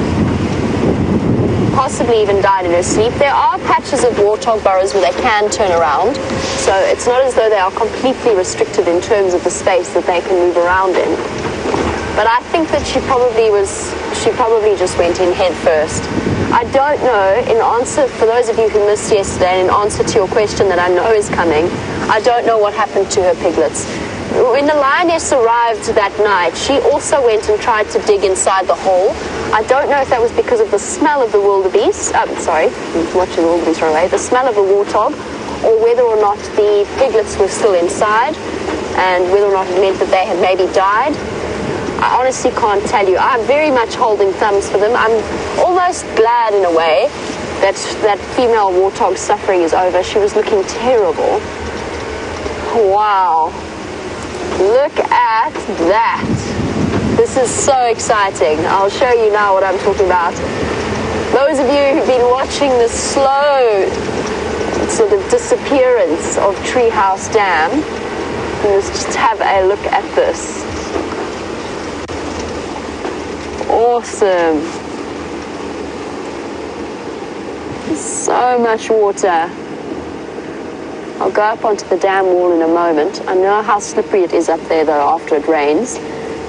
Speaker 2: Possibly even died in her sleep. There are patches of warthog burrows where they can turn around, so it's not as though they are completely restricted in terms of the space that they can move around in. But I think that she probably just went in head first. I don't know, in answer, for those of you who missed yesterday, and in answer to your question that I know is coming, I don't know what happened to her piglets. When the lioness arrived that night, she also went and tried to dig inside the hole. I don't know if that was because of the smell of the wildebeest, I'm watching the wildebeest run away, the smell of the warthog, or whether or not the piglets were still inside, and whether or not it meant that they had maybe died. I honestly can't tell you. I'm very much holding thumbs for them. I'm almost glad in a way that that female warthog's suffering is over. She was looking terrible. Wow. Look at that. This is so exciting. I'll show you now what I'm talking about. Those of you who've been watching the slow sort of disappearance of Treehouse Dam, let's just have a look at this. Awesome. So much water. I'll go up onto the dam wall in a moment. I know how slippery it is up there though after it rains.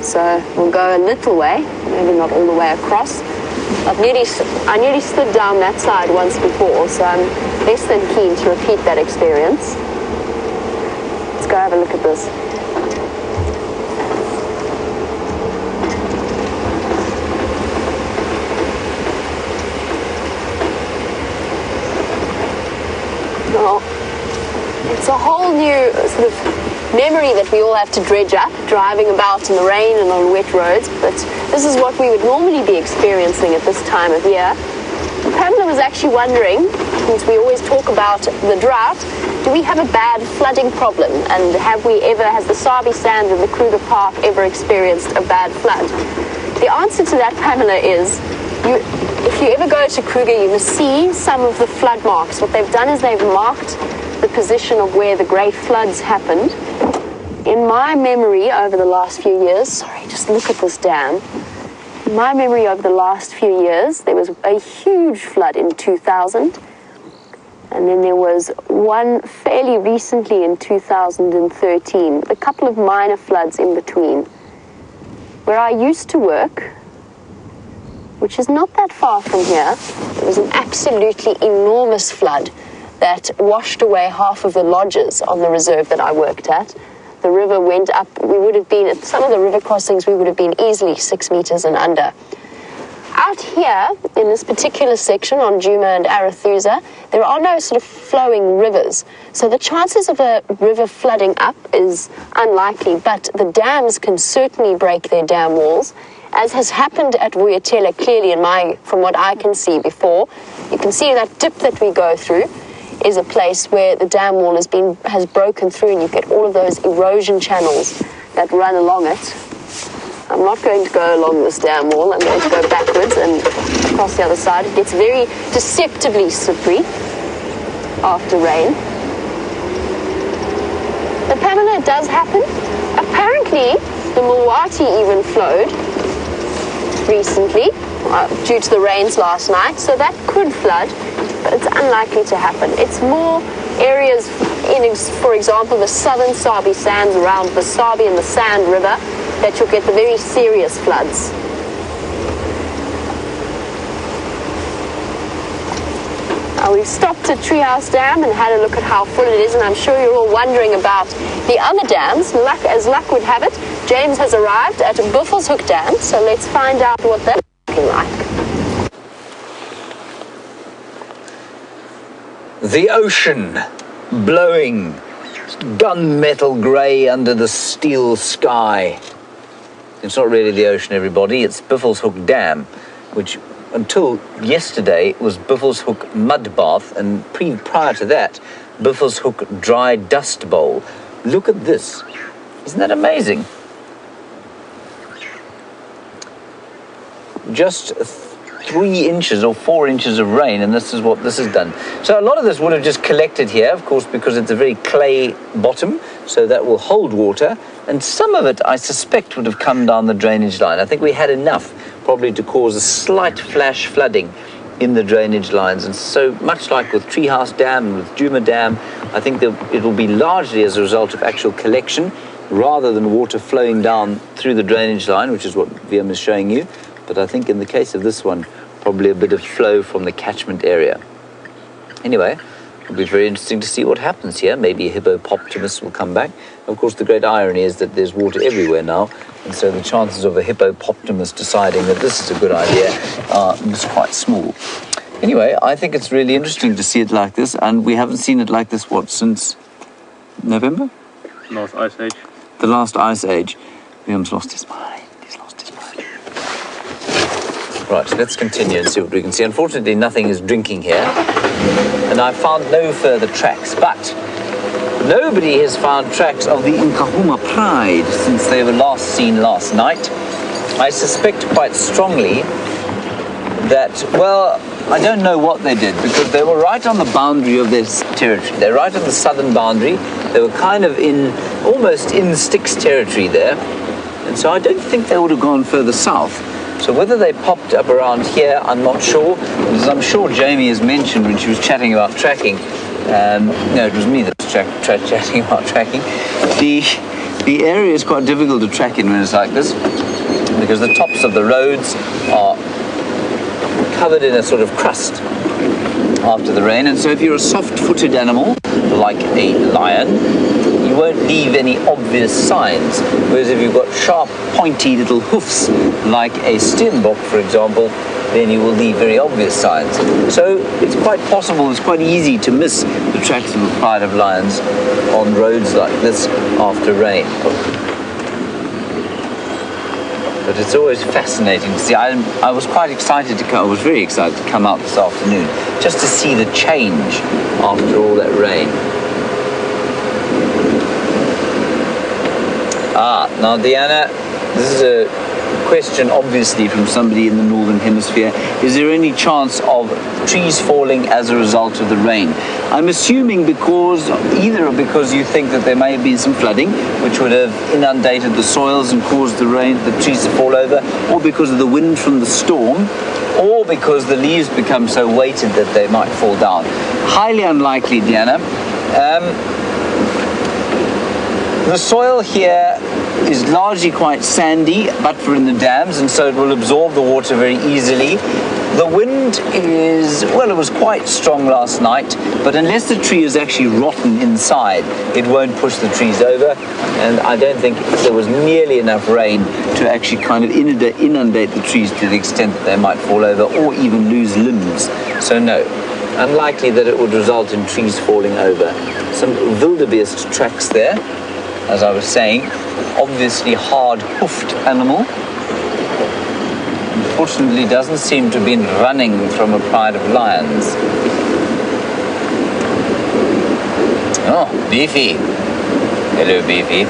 Speaker 2: So we'll go a little way, maybe not all the way across. I nearly slid down that side once before, so I'm less than keen to repeat that experience. Let's go have a look at this. It's a whole new sort of memory that we all have to dredge up, driving about in the rain and on wet roads, but this is what we would normally be experiencing at this time of year. Pamela was actually wondering, since we always talk about the drought, do we have a bad flooding problem, and has the Sabi Sand and the Kruger Park ever experienced a bad flood? The answer to that, Pamela, is if you ever go to Kruger, you must see some of the flood marks. What they've done is they've marked the position of where the great floods happened. In my memory over the last few years, just look at this dam. In my memory over the last few years, there was a huge flood in 2000, and then there was one fairly recently in 2013, a couple of minor floods in between. Where I used to work, which is not that far from here, there was an absolutely enormous flood that washed away half of the lodges on the reserve that I worked at. The river went up. We would have been, at some of the river crossings, we would have been easily 6 meters and under. Out here, in this particular section on Djuma and Arathusa, there are no sort of flowing rivers. So the chances of a river flooding up is unlikely, but the dams can certainly break their dam walls, as has happened at Vuyatela clearly from what I can see before. You can see that dip that we go through is a place where the dam wall has broken through, and you get all of those erosion channels that run along it. I'm not going to go along this dam wall. I'm going to go backwards and across the other side. It gets very deceptively slippery after rain. But Pamela, it does happen. Apparently, the Mulwati even flowed. recently due to the rains last night, so that could flood, but it's unlikely to happen. It's more areas in, for example, the southern Sabi sands around the Sabi and the Sand River that you'll get the very serious floods. We've stopped at Treehouse Dam and had a look at how full it is, and I'm sure you're all wondering about the other dams. As luck would have it, James has arrived at Buffelshoek Dam, so let's find out what that's looking like.
Speaker 3: The ocean blowing gunmetal grey under the steel sky. It's not really the ocean, everybody. It's Buffelshoek Dam, which until yesterday was Buffelshoek Mud Bath, and prior to that, Buffelshoek Dry Dust Bowl. Look at this. Isn't that amazing? Just 3 inches or 4 inches of rain, and this is what this has done. So a lot of this would have just collected here, of course, because it's a very clay bottom, so that will hold water, and some of it, I suspect, would have come down the drainage line. I think we had enough probably to cause a slight flash flooding in the drainage lines, and so much like with Treehouse Dam and with Djuma Dam, I think that it will be largely as a result of actual collection rather than water flowing down through the drainage line, which is what VM is showing you. But I think in the case of this one, probably a bit of flow from the catchment area. Anyway, it'll be very interesting to see what happens here. Maybe a hippopotamus will come back. Of course, the great irony is that there's water everywhere now, and so the chances of a hippopotamus deciding that this is a good idea are just quite small. Anyway, I think it's really interesting to see it like this, and we haven't seen it like this, what, since November?
Speaker 1: Last ice age.
Speaker 3: The last ice age. Liam's lost his mind. He's lost his mind. Right, let's continue and see what we can see. Unfortunately, nothing is drinking here, and I found no further tracks, but nobody has found tracks of the Nkahuma Pride since they were last seen last night. I suspect quite strongly that, well, I don't know what they did, because they were right on the boundary of this territory. They're right on the southern boundary. They were kind of almost in Styx territory there. And so I don't think they would have gone further south. So whether they popped up around here, I'm not sure. As I'm sure Jamie has mentioned when she was chatting about tracking, no, it was me that was chatting about tracking. The area is quite difficult to track in when it's like this, because the tops of the roads are covered in a sort of crust after the rain, and so if you're a soft-footed animal like a lion, you won't leave any obvious signs, whereas if you've got sharp, pointy little hoofs like a steenbok, for example, then you will leave very obvious signs. So it's quite possible, it's quite easy to miss the tracks of a pride of lions on roads like this after rain. But it's always fascinating to see. I was quite excited to come. I was very excited to come out this afternoon just to see the change after all that rain. Now Diana, this is a question obviously from somebody in the northern hemisphere. Is there any chance of trees falling as a result of the rain? I'm assuming either because you think that there may have been some flooding which would have inundated the soils and caused the trees to fall over, or because of the wind from the storm, or because the leaves become so weighted that they might fall down. Highly unlikely, Diana. The soil here is largely quite sandy, but for in the dams, and so it will absorb the water very easily. The wind is, well, it was quite strong last night, but unless the tree is actually rotten inside, it won't push the trees over, and I don't think there was nearly enough rain to actually kind of inundate the trees to the extent that they might fall over or even lose limbs. So no, unlikely that it would result in trees falling over. Some wildebeest tracks there, as I was saying, obviously hard-hoofed animal. Unfortunately, doesn't seem to have been running from a pride of lions. Oh, Beefy. Hello, Beefy.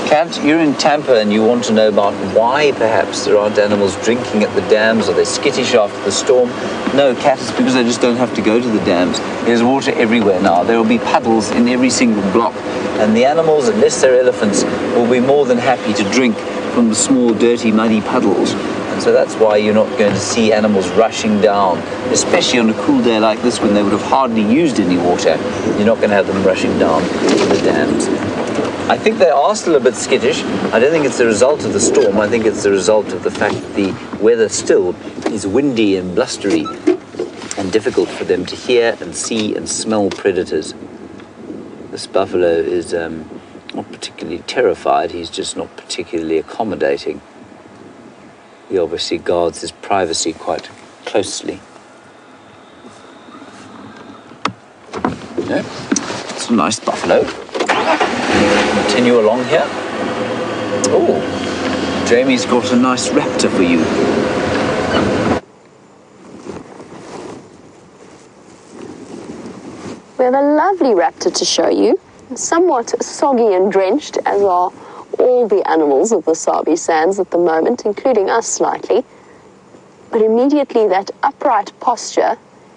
Speaker 3: Cat, you're in Tampa and you want to know about why perhaps there aren't animals drinking at the dams. Are they skittish after the storm? No, Cat, it's because they just don't have to go to the dams. There's water everywhere now. There will be puddles in every single block. And the animals, unless they're elephants, will be more than happy to drink from the small, dirty, muddy puddles. And so that's why you're not going to see animals rushing down, especially on a cool day like this when they would have hardly used any water. You're not going to have them rushing down to the dams. I think they are still a bit skittish. I don't think it's the result of the storm. I think it's the result of the fact that the weather still is windy and blustery and difficult for them to hear and see and smell predators. This buffalo is not particularly terrified. He's just not particularly accommodating. He obviously guards his privacy quite closely. Yeah, it's a nice buffalo. Continue along here. Oh, Jamie's got a nice raptor for you.
Speaker 2: We have a lovely raptor to show you, somewhat soggy and drenched, as are all the animals of the Sabi Sands at the moment, including us slightly. But immediately that upright posture,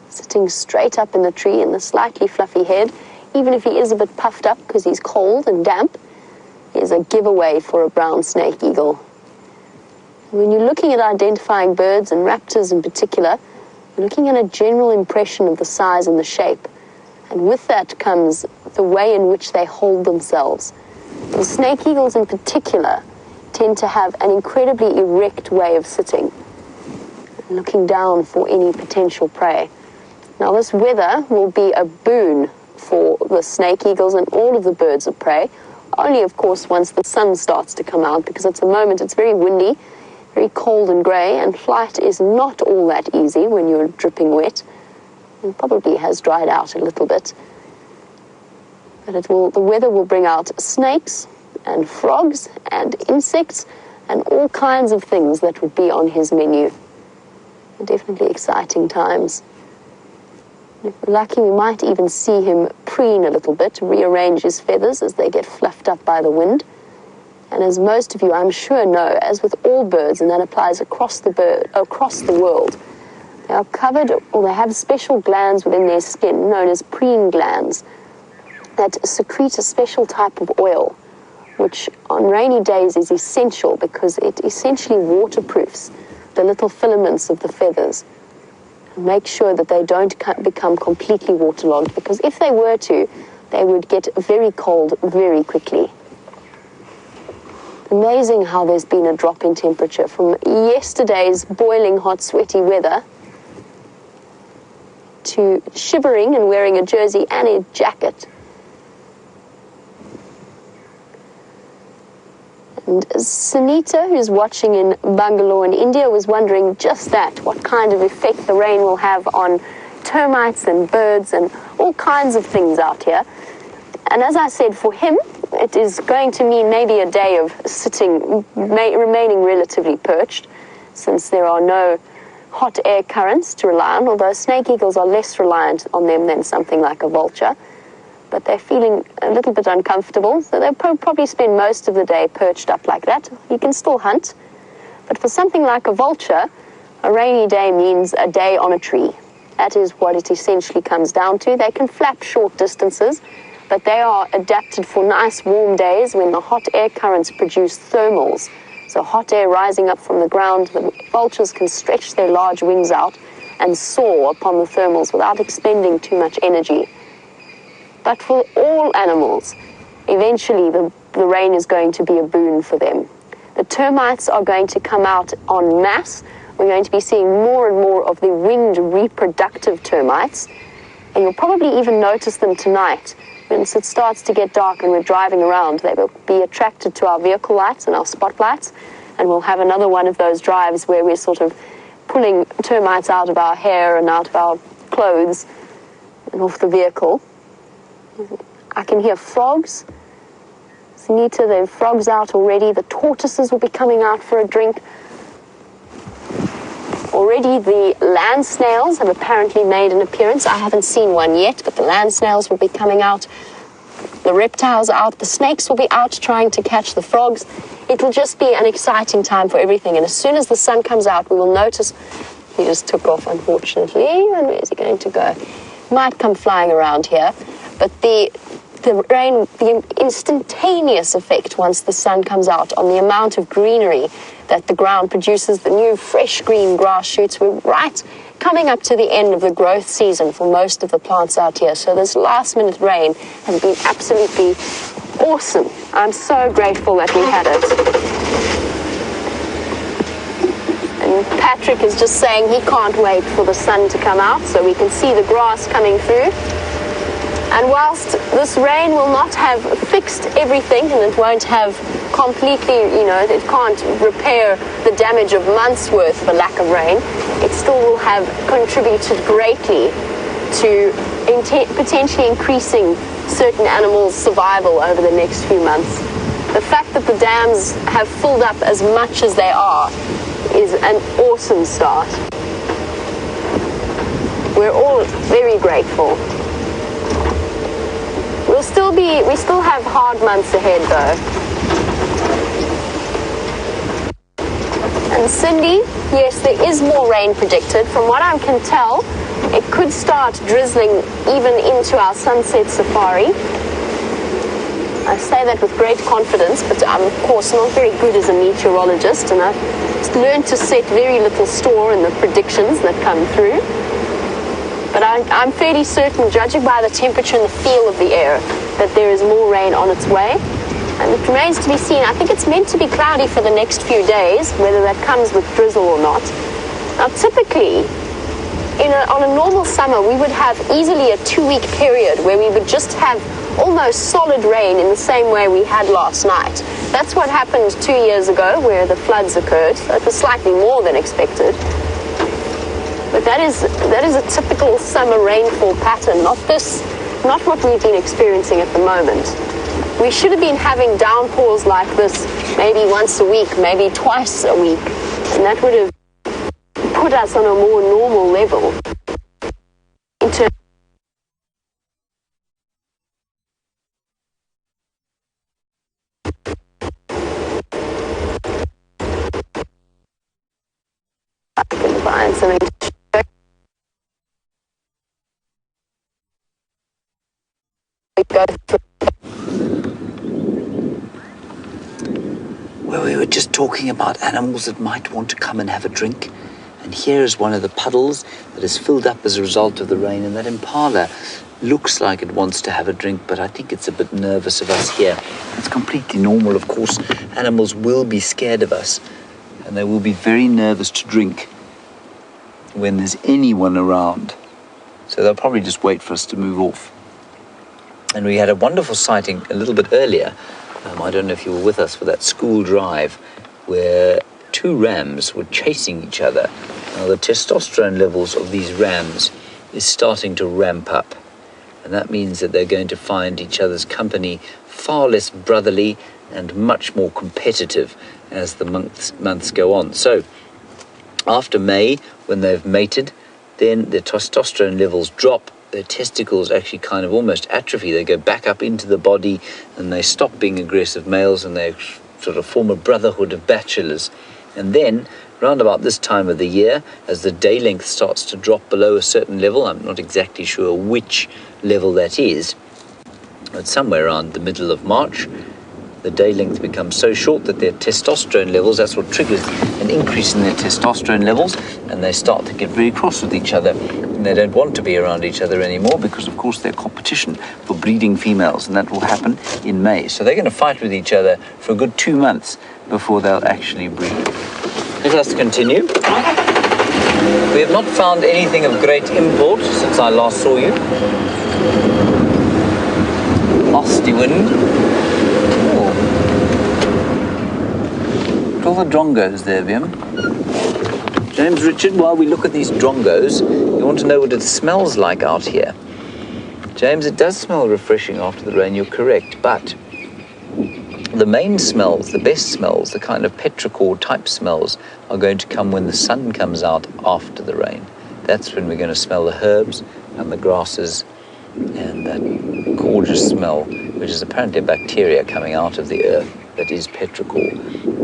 Speaker 2: sitting straight up in the tree and the slightly fluffy head, even if he is a bit puffed up because he's cold and damp, is a giveaway for a brown snake eagle. When you're looking at identifying birds and raptors in particular, you're looking at a general impression of the size and the shape. And with that comes the way in which they hold themselves. The snake eagles in particular tend to have an incredibly erect way of sitting, looking down for any potential prey. Now this weather will be a boon for the snake eagles and all of the birds of prey, only of course once the sun starts to come out, because at the moment it's very windy, very cold and grey, and flight is not all that easy when you're dripping wet. It probably has dried out a little bit. But the weather will bring out snakes and frogs and insects and all kinds of things that would be on his menu. Definitely exciting times. If we're lucky, we might even see him preen a little bit, rearrange his feathers as they get fluffed up by the wind. And as most of you, I'm sure, know, as with all birds, and that applies across the world, they are covered, or they have special glands within their skin known as preen glands that secrete a special type of oil, which on rainy days is essential because it essentially waterproofs the little filaments of the feathers. Make sure that they don't become completely waterlogged, because if they were to, they would get very cold very quickly. Amazing how there's been a drop in temperature from yesterday's boiling hot, sweaty weather to shivering and wearing a jersey and a jacket. And Sunita, who's watching in Bangalore in India, was wondering just that, what kind of effect the rain will have on termites and birds and all kinds of things out here. And as I said, for him, it is going to mean maybe a day of sitting, remaining relatively perched, since there are no hot air currents to rely on, although snake eagles are less reliant on them than something like a vulture. But they're feeling a little bit uncomfortable, so they'll probably spend most of the day perched up like that. You can still hunt, but for something like a vulture, a rainy day means a day on a tree. That is what it essentially comes down to. They can flap short distances, but they are adapted for nice warm days when the hot air currents produce thermals. So hot air rising up from the ground, the vultures can stretch their large wings out and soar upon the thermals without expending too much energy. But for all animals, eventually the rain is going to be a boon for them. The termites are going to come out en masse. We're going to be seeing more and more of the winged reproductive termites. And you'll probably even notice them tonight. Once it starts to get dark and we're driving around, they will be attracted to our vehicle lights and our spotlights. And we'll have another one of those drives where we're sort of pulling termites out of our hair and out of our clothes and off the vehicle. I can hear frogs. Sunita, the frogs out already. The tortoises will be coming out for a drink. Already the land snails have apparently made an appearance. I haven't seen one yet, but the land snails will be coming out. The reptiles are out. The snakes will be out trying to catch the frogs. It will just be an exciting time for everything. And as soon as the sun comes out, we will notice... He just took off, unfortunately. And where is he going to go? He might come flying around here. But the the instantaneous effect once the sun comes out on the amount of greenery that the ground produces, the new fresh green grass shoots. We're right coming up to the end of the growth season for most of the plants out here. So this last minute rain has been absolutely awesome. I'm so grateful that we had it. And Patrick is just saying he can't wait for the sun to come out so we can see the grass coming through. And whilst this rain will not have fixed everything, and it won't have completely, it can't repair the damage of months' worth of a lack of rain, it still will have contributed greatly to potentially increasing certain animals' survival over the next few months. The fact that the dams have filled up as much as they are is an awesome start. We're all very grateful. We still have hard months ahead though. And Cindy, yes, there is more rain predicted. From what I can tell, it could start drizzling even into our sunset safari. I say that with great confidence, but I'm of course not very good as a meteorologist, and I've learned to set very little store in the predictions that come through. But I'm fairly certain, judging by the temperature and the feel of the air, that there is more rain on its way. And it remains to be seen. I think it's meant to be cloudy for the next few days, whether that comes with drizzle or not. Now, typically, on a normal summer, we would have easily a 2-week period where we would just have almost solid rain in the same way we had last night. That's what happened 2 years ago, where the floods occurred. So it was slightly more than expected. But that is a typical summer rainfall pattern, not what we've been experiencing at the moment. We should have been having downpours like this maybe once a week, maybe twice a week, and that would have put us on a more normal level in terms I can find something to show. Go through.
Speaker 3: Well, we were just talking about animals that might want to come and have a drink. And here is one of the puddles that is filled up as a result of the rain. And that impala looks like it wants to have a drink, but I think it's a bit nervous of us here. It's completely normal, of course. Animals will be scared of us, and they will be very nervous to drink when there's anyone around. So they'll probably just wait for us to move off. And we had a wonderful sighting a little bit earlier. I don't know if you were with us for that school drive, where 2 rams were chasing each other. Now, the testosterone levels of these rams is starting to ramp up. And that means that they're going to find each other's company far less brotherly and much more competitive as the months go on. So, after May, when they've mated, then their testosterone levels drop. Their testicles actually kind of almost atrophy. They go back up into the body and they stop being aggressive males, and they sort of form a brotherhood of bachelors. And then, round about this time of the year, as the day length starts to drop below a certain level, I'm not exactly sure which level that is, but somewhere around the middle of March, the day length becomes so short that their testosterone levels, that's what triggers an increase in their testosterone levels, and they start to get very cross with each other, and they don't want to be around each other anymore because, of course, they're competition for breeding females, and that will happen in May. So they're going to fight with each other for a good 2 months before they'll actually breed. Let us continue. We have not found anything of great import since I last saw you. Nasty wind. All the drongos there, Vim. James Richard, while we look at these drongos, you want to know what it smells like out here. James, it does smell refreshing after the rain, you're correct, but the main smells, the best smells, the kind of petrichor type smells, are going to come when the sun comes out after the rain. That's when we're going to smell the herbs and the grasses and that gorgeous smell, which is apparently a bacteria coming out of the earth that is petrichor.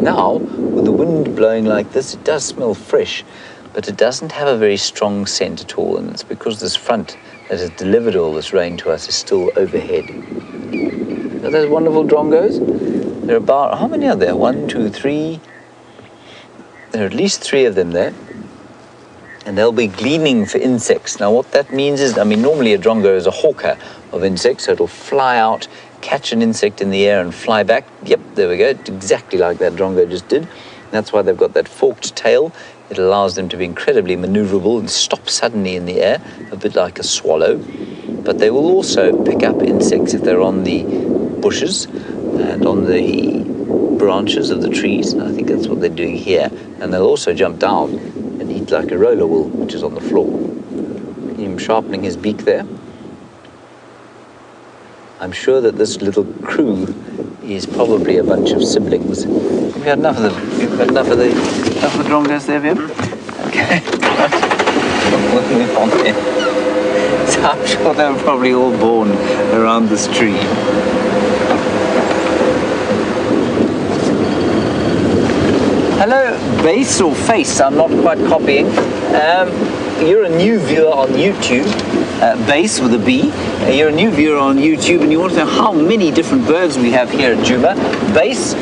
Speaker 3: Now, with the wind blowing like this, it does smell fresh, but it doesn't have a very strong scent at all, and it's because this front that has delivered all this rain to us is still overhead. So those wonderful drongos, there are about, how many are there? 1, 2, 3. There are at least 3 of them there. And they'll be gleaning for insects. Now what that means is, I mean, normally a drongo is a hawker of insects, so it'll fly out, catch an insect in the air and fly back. Yep, there we go, exactly like that drongo just did. That's why they've got that forked tail. It allows them to be incredibly maneuverable and stop suddenly in the air, a bit like a swallow. But they will also pick up insects if they're on the bushes and on the branches of the trees. And I think that's what they're doing here. And they'll also jump down and eat like a roller wool, which is on the floor. Him sharpening his beak there. I'm sure that this little crew is probably a bunch of siblings. We've had enough of them. We've had enough of the drongos there, Vim? Okay. Looking upon there. So I'm sure they were probably all born around this tree. Hello, base or face, I'm not quite copying. You're a new viewer on YouTube, base with a B. You're a new viewer on YouTube and you want to know how many different birds we have here at Djuma. Base,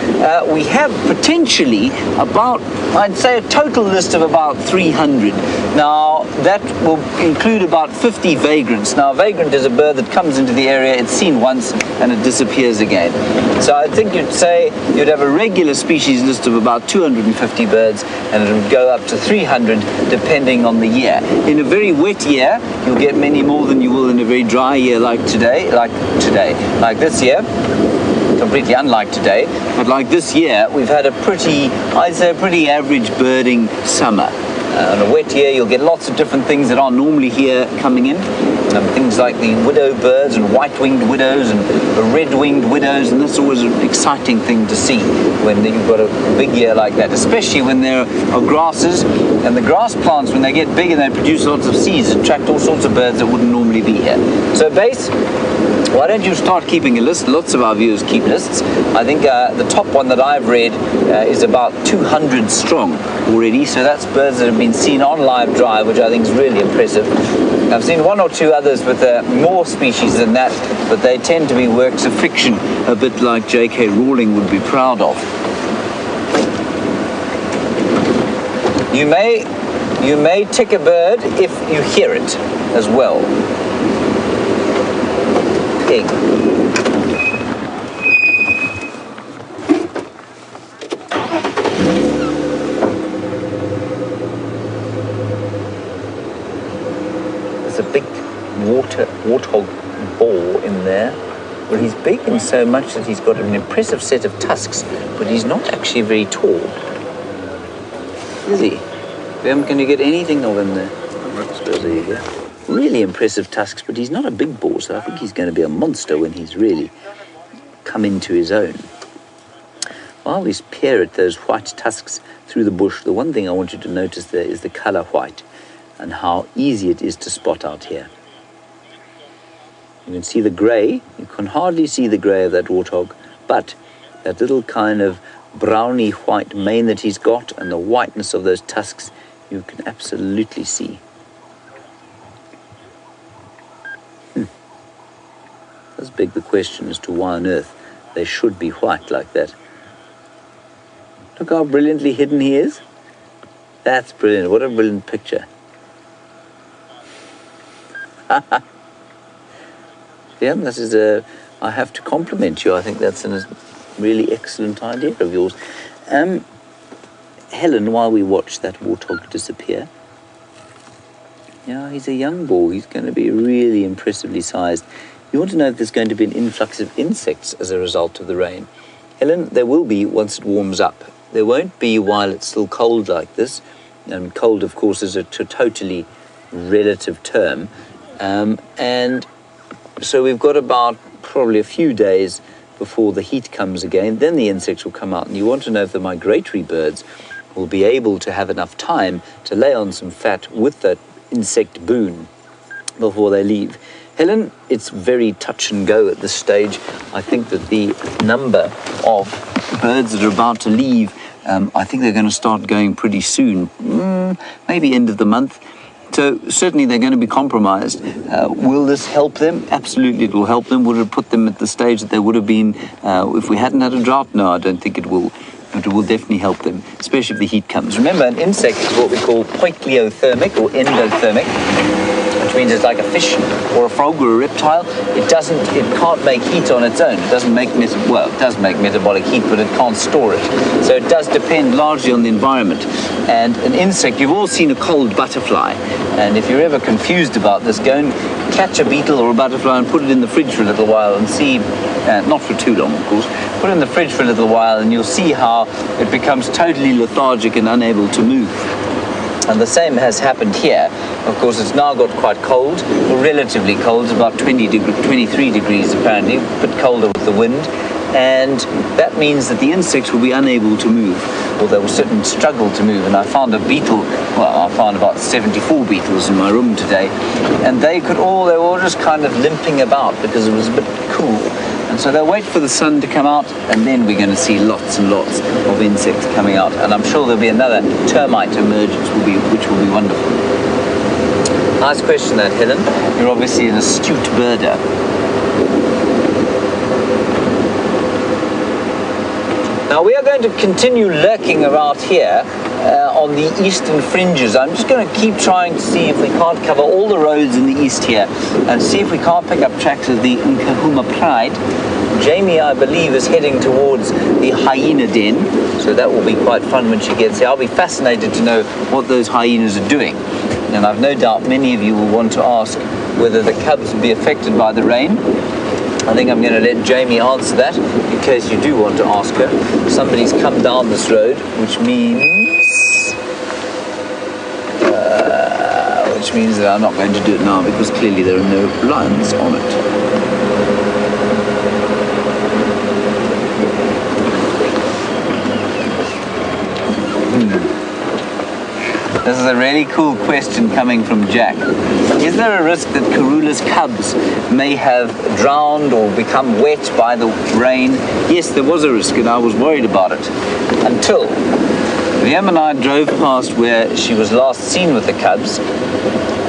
Speaker 3: we have potentially about, I'd say a total list of about 300. Now, that will include about 50 vagrants. Now, a vagrant is a bird that comes into the area, it's seen once, and it disappears again. So I think you'd say you'd have a regular species list of about 250 birds, and it would go up to 300 depending on the year. In a very wet year, you'll get many more than you will in a very dry year like this year. Completely unlike today, but like this year, we've had a pretty, I'd say a pretty average birding summer. On a wet year, you'll get lots of different things that aren't normally here coming in. Things like the widow birds and white-winged widows and red-winged widows, and that's always an exciting thing to see when you've got a big year like that, especially when there are grasses, and the grass plants, when they get big and they produce lots of seeds, attract all sorts of birds that wouldn't normally be here. So base, why don't you start keeping a list? Lots of our viewers keep lists. I think the top one that I've read is about 200 strong already, so that's birds that have been seen on live drive, which I think is really impressive. I've seen 1 or 2 others with more species than that, but they tend to be works of fiction, a bit like J.K. Rowling would be proud of. You may tick a bird if you hear it as well. Pig. There's a big warthog boar in there. Well, he's big in so much that he's got an impressive set of tusks, but he's not actually very tall. Is he? Can you get anything of him there? I suppose there you go. Really impressive tusks, but he's not a big boar, so I think he's going to be a monster when he's really come into his own. While we peer at those white tusks through the bush, the one thing I want you to notice there is the colour white and how easy it is to spot out here. You can see the grey. You can hardly see the grey of that warthog, but that little kind of browny white mane that he's got and the whiteness of those tusks, you can absolutely see. Does beg the question as to why on earth they should be white like that. Look how brilliantly hidden he is. That's brilliant. What a brilliant picture. Yeah, this is I have to compliment you. I think that's a really excellent idea of yours. Helen, while we watch that warthog disappear, yeah, he's a young boar. He's going to be really impressively sized. You want to know if there's going to be an influx of insects as a result of the rain. Helen, there will be once it warms up. There won't be while it's still cold like this. And cold, of course, is a totally relative term. And so we've got about probably a few days before the heat comes again. Then the insects will come out. And you want to know if the migratory birds will be able to have enough time to lay on some fat with that insect boon before they leave. Helen, it's very touch and go at this stage. I think that the number of birds that are about to leave, I think they're going to start going pretty soon, maybe end of the month. It's So certainly they're going to be compromised. Will this help them? Absolutely, it will help them. Would it put them at the stage that they would have been if we hadn't had a drought? No, I don't think it will. But it will definitely help them, especially if the heat comes. Remember, an insect is what we call poikilothermic or endothermic, which means it's like a fish or a frog or a reptile. It can't make heat on its own. It doesn't make, it does make metabolic heat, but it can't store it. So it does depend largely on the environment. And an insect, you've all seen a cold butterfly. And if you're ever confused about this, go and catch a beetle or a butterfly and put it in the fridge for a little while and see, not for too long, of course, put it in the fridge for a little while and you'll see how it becomes totally lethargic and unable to move. And the same has happened here. Of course, it's now got quite cold, or relatively cold, it's about 23 degrees apparently, a bit colder with the wind. And that means that the insects will be unable to move, or they will certainly struggle to move. And I found a beetle, I found about 74 beetles in my room today, and they were all just kind of limping about because it was a bit cool. And so they'll wait for the sun to come out, and then we're going to see lots and lots of insects coming out. And I'm sure there'll be another termite emergence, which will be wonderful. Nice question that, Helen. You're obviously an astute birder. Now we are going to continue lurking around here on the eastern fringes. I'm just going to keep trying to see if we can't cover all the roads in the east here and see if we can't pick up tracks of the Nkahuma Pride. Jamie, I believe, is heading towards the hyena den, so that will be quite fun when she gets here. I'll be fascinated to know what those hyenas are doing. And I've no doubt many of you will want to ask whether the cubs will be affected by the rain. I think I'm going to let Jamie answer that in case you do want to ask her. Somebody's come down this road, which means that I'm not going to do it now because clearly there are no lions on it. This is a really cool question coming from Jack. Is there a risk that Karula's cubs may have drowned or become wet by the rain? Yes, there was a risk, and I was worried about it until Liam and I drove past where she was last seen with the cubs,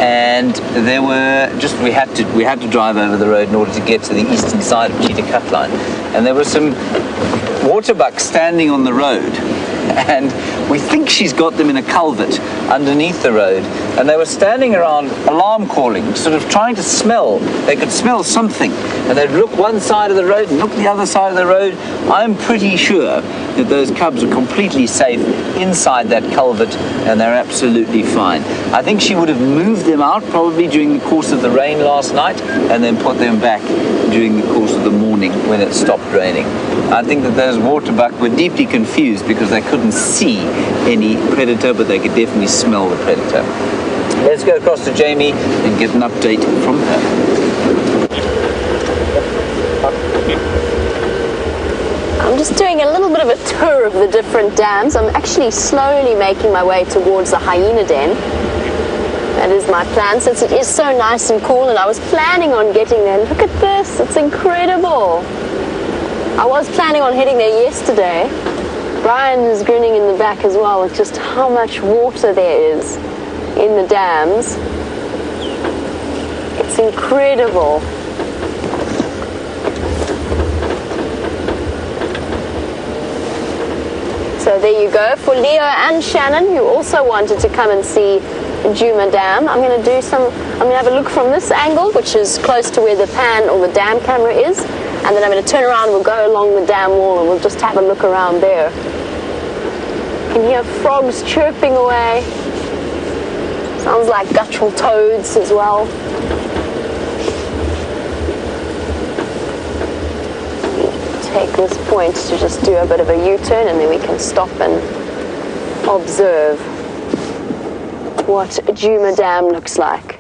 Speaker 3: and there were we had to drive over the road in order to get to the eastern side of Cheetah Cut Line, and there were some waterbucks standing on the road. And we think she's got them in a culvert underneath the road, and they were standing around alarm calling, sort of trying to smell. They could smell something, and they'd look one side of the road and look the other side of the road. I'm pretty sure that those cubs are completely safe inside that culvert, and they're absolutely fine. I think she would have moved them out probably during the course of the rain last night, and then put them back during the course of the morning when it stopped raining. I think that those waterbuck were deeply confused because they couldn't see any predator, but they could definitely smell the predator. Let's go across to Jamie and get an update from her.
Speaker 2: I'm just doing a little bit of a tour of the different dams. I'm actually slowly making my way towards the hyena den. That is my plan, since it is so nice and cool, and I was planning on getting there. Look at this, it's incredible. I was planning on heading there yesterday. Brian is grinning in the back as well with just how much water there is in the dams. It's incredible. So there you go. For Leo and Shannon, who also wanted to come and see Djuma Dam, I'm going to have a look from this angle, which is close to where the pan or the dam camera is. And then I'm going to turn around, we'll go along the dam wall, and we'll just have a look around there. You can hear frogs chirping away. Sounds like guttural toads as well. Take this point to just do a bit of a U-turn, and then we can stop and observe what Djuma Dam looks like.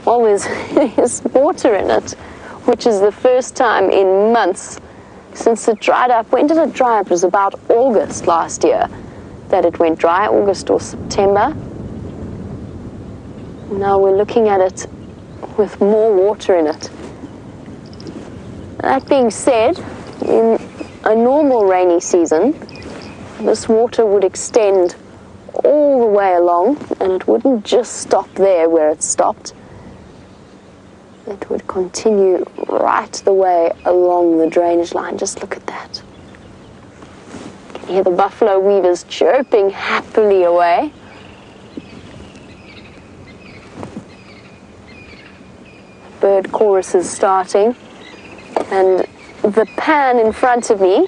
Speaker 2: Well, there's water in it, which is the first time in months since it dried up. When did it dry up? It was about August last year that it went dry, August or September. Now we're looking at it with more water in it. That being said, in a normal rainy season, this water would extend all the way along, and it wouldn't just stop there where it stopped. It would continue right the way along the drainage line. Just look at that. You can hear the buffalo weavers chirping happily away. Bird chorus is starting, and the pan in front of me,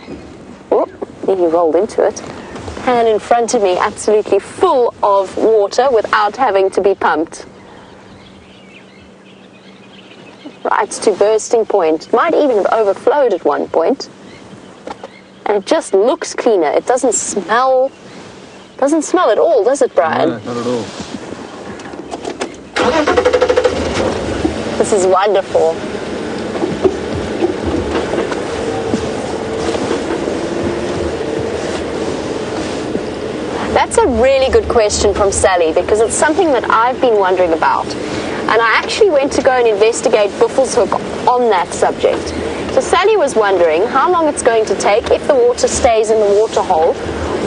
Speaker 2: oh, he rolled into it, pan in front of me absolutely full of water without having to be pumped. Right to bursting point. It might even have overflowed at one point. And it just looks cleaner. It doesn't smell at all, does it, Brian?
Speaker 1: No, not at all.
Speaker 2: This is wonderful. That's a really good question from Sally, because it's something that I've been wondering about. And I actually went to go and investigate Buffelshoek on that subject. So Sally was wondering how long it's going to take, if the water stays in the waterhole,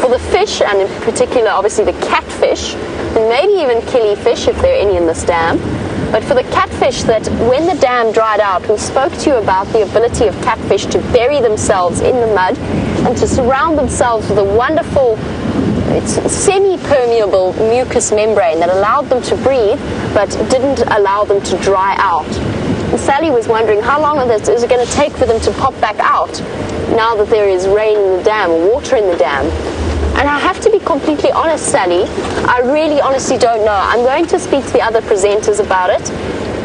Speaker 2: for the fish, and in particular obviously the catfish, and maybe even killifish if there are any in this dam, but for the catfish, that when the dam dried out, we spoke to you about the ability of catfish to bury themselves in the mud and to surround themselves with a wonderful, it's semi-permeable mucous membrane that allowed them to breathe but didn't allow them to dry out. And Sally was wondering how long is it going to take for them to pop back out now that there is rain in the dam or water in the dam. And I have to be completely honest, Sally, I really honestly don't know. I'm going to speak to the other presenters about it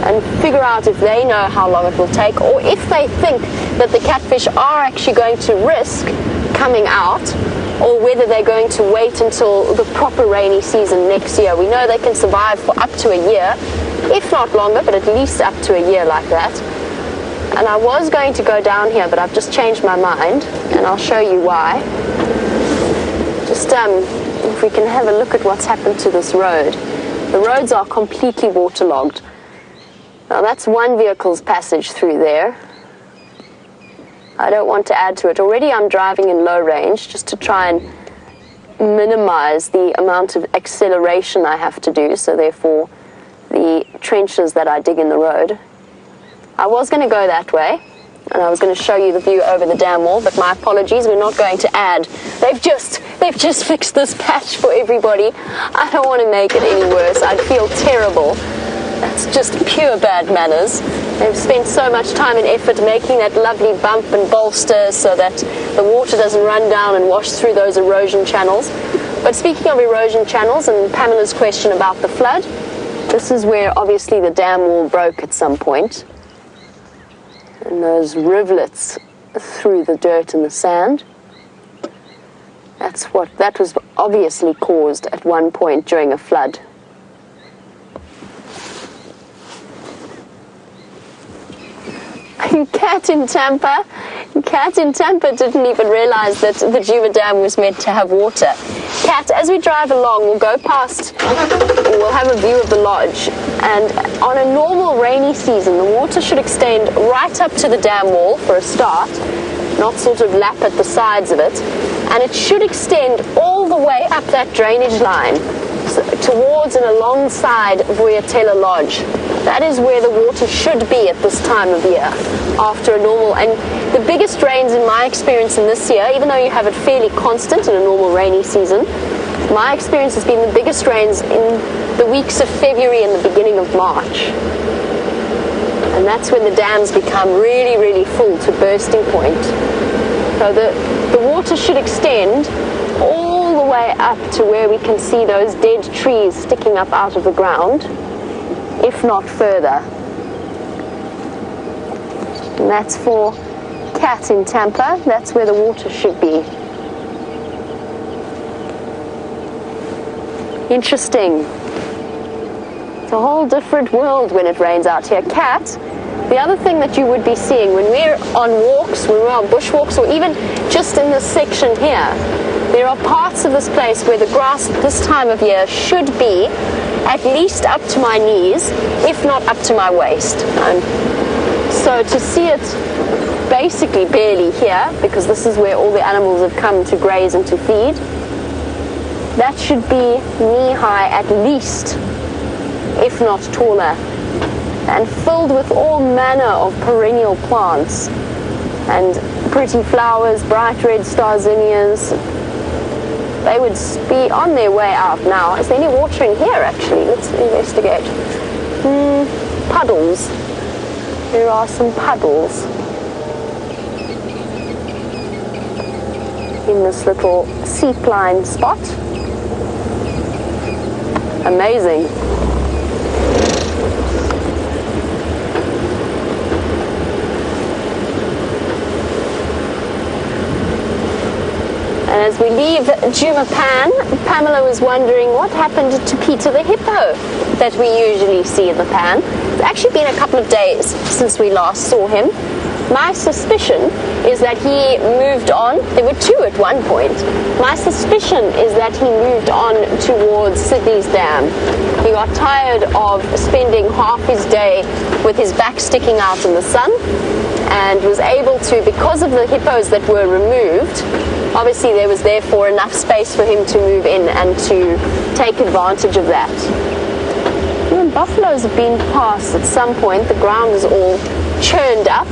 Speaker 2: and figure out if they know how long it will take, or if they think that the catfish are actually going to risk coming out, or whether they're going to wait until the proper rainy season next year. We know they can survive for up to a year, if not longer, but at least up to a year like that. And I was going to go down here, but I've just changed my mind, and I'll show you why. Just if we can have a look at what's happened to this road. The roads are completely waterlogged. Now that's one vehicle's passage through there. I don't want to add to it. Already I'm driving in low range just to try and minimize the amount of acceleration I have to do, so therefore the trenches that I dig in the road. I was going to go that way, and I was going to show you the view over the dam wall, but my apologies, we're not going to add. They've just fixed this patch for everybody. I don't want to make it any worse. I'd feel terrible. That's just pure bad manners. They've spent so much time and effort making that lovely bump and bolster so that the water doesn't run down and wash through those erosion channels. But speaking of erosion channels and Pamela's question about the flood, this is where obviously the dam wall broke at some point. And those rivulets through the dirt and the sand. That was obviously caused at one point during a flood. Cat in Tampa didn't even realize that the Djuma Dam was meant to have water. Cat, as we drive along, we'll go past, we'll have a view of the lodge, and on a normal rainy season, the water should extend right up to the dam wall for a start, not sort of lap at the sides of it, and it should extend all the way up that drainage line towards and alongside Vuyatela Lodge. That is where the water should be at this time of year after a normal, and the biggest rains in my experience in this year, even though you have it fairly constant in a normal rainy season, my experience has been the biggest rains in the weeks of February and the beginning of March. And that's when the dams become really, really full to bursting point. So the water should extend all the way up to where we can see those dead trees sticking up out of the ground, if not further. And that's for Cat in Tampa. That's where the water should be. Interesting. It's a whole different world when it rains out here. Cat, the other thing that you would be seeing when we're on walks, when we're on bushwalks, or even just in this section here, there are parts of this place where the grass this time of year should be at least up to my knees, if not up to my waist. So to see it basically barely here, because this is where all the animals have come to graze and to feed, That should be knee-high at least, if not taller, and filled with all manner of perennial plants and pretty flowers, bright red star zinnias. They would be on their way out now. Is there any watering here, actually? Let's investigate. Puddles. There are some puddles in this little seat-line spot. Amazing. And as we leave Djuma Pan, Pamela was wondering what happened to Peter the hippo that we usually see in the pan. It's actually been a couple of days since we last saw him. My suspicion is that he moved on. There were two at one point. My suspicion is that he moved on towards Sydney's dam. He got tired of spending half his day with his back sticking out in the sun and was able to, because of the hippos that were removed, obviously there was therefore enough space for him to move in and to take advantage of that. When buffaloes have been past at some point, the ground is all churned up.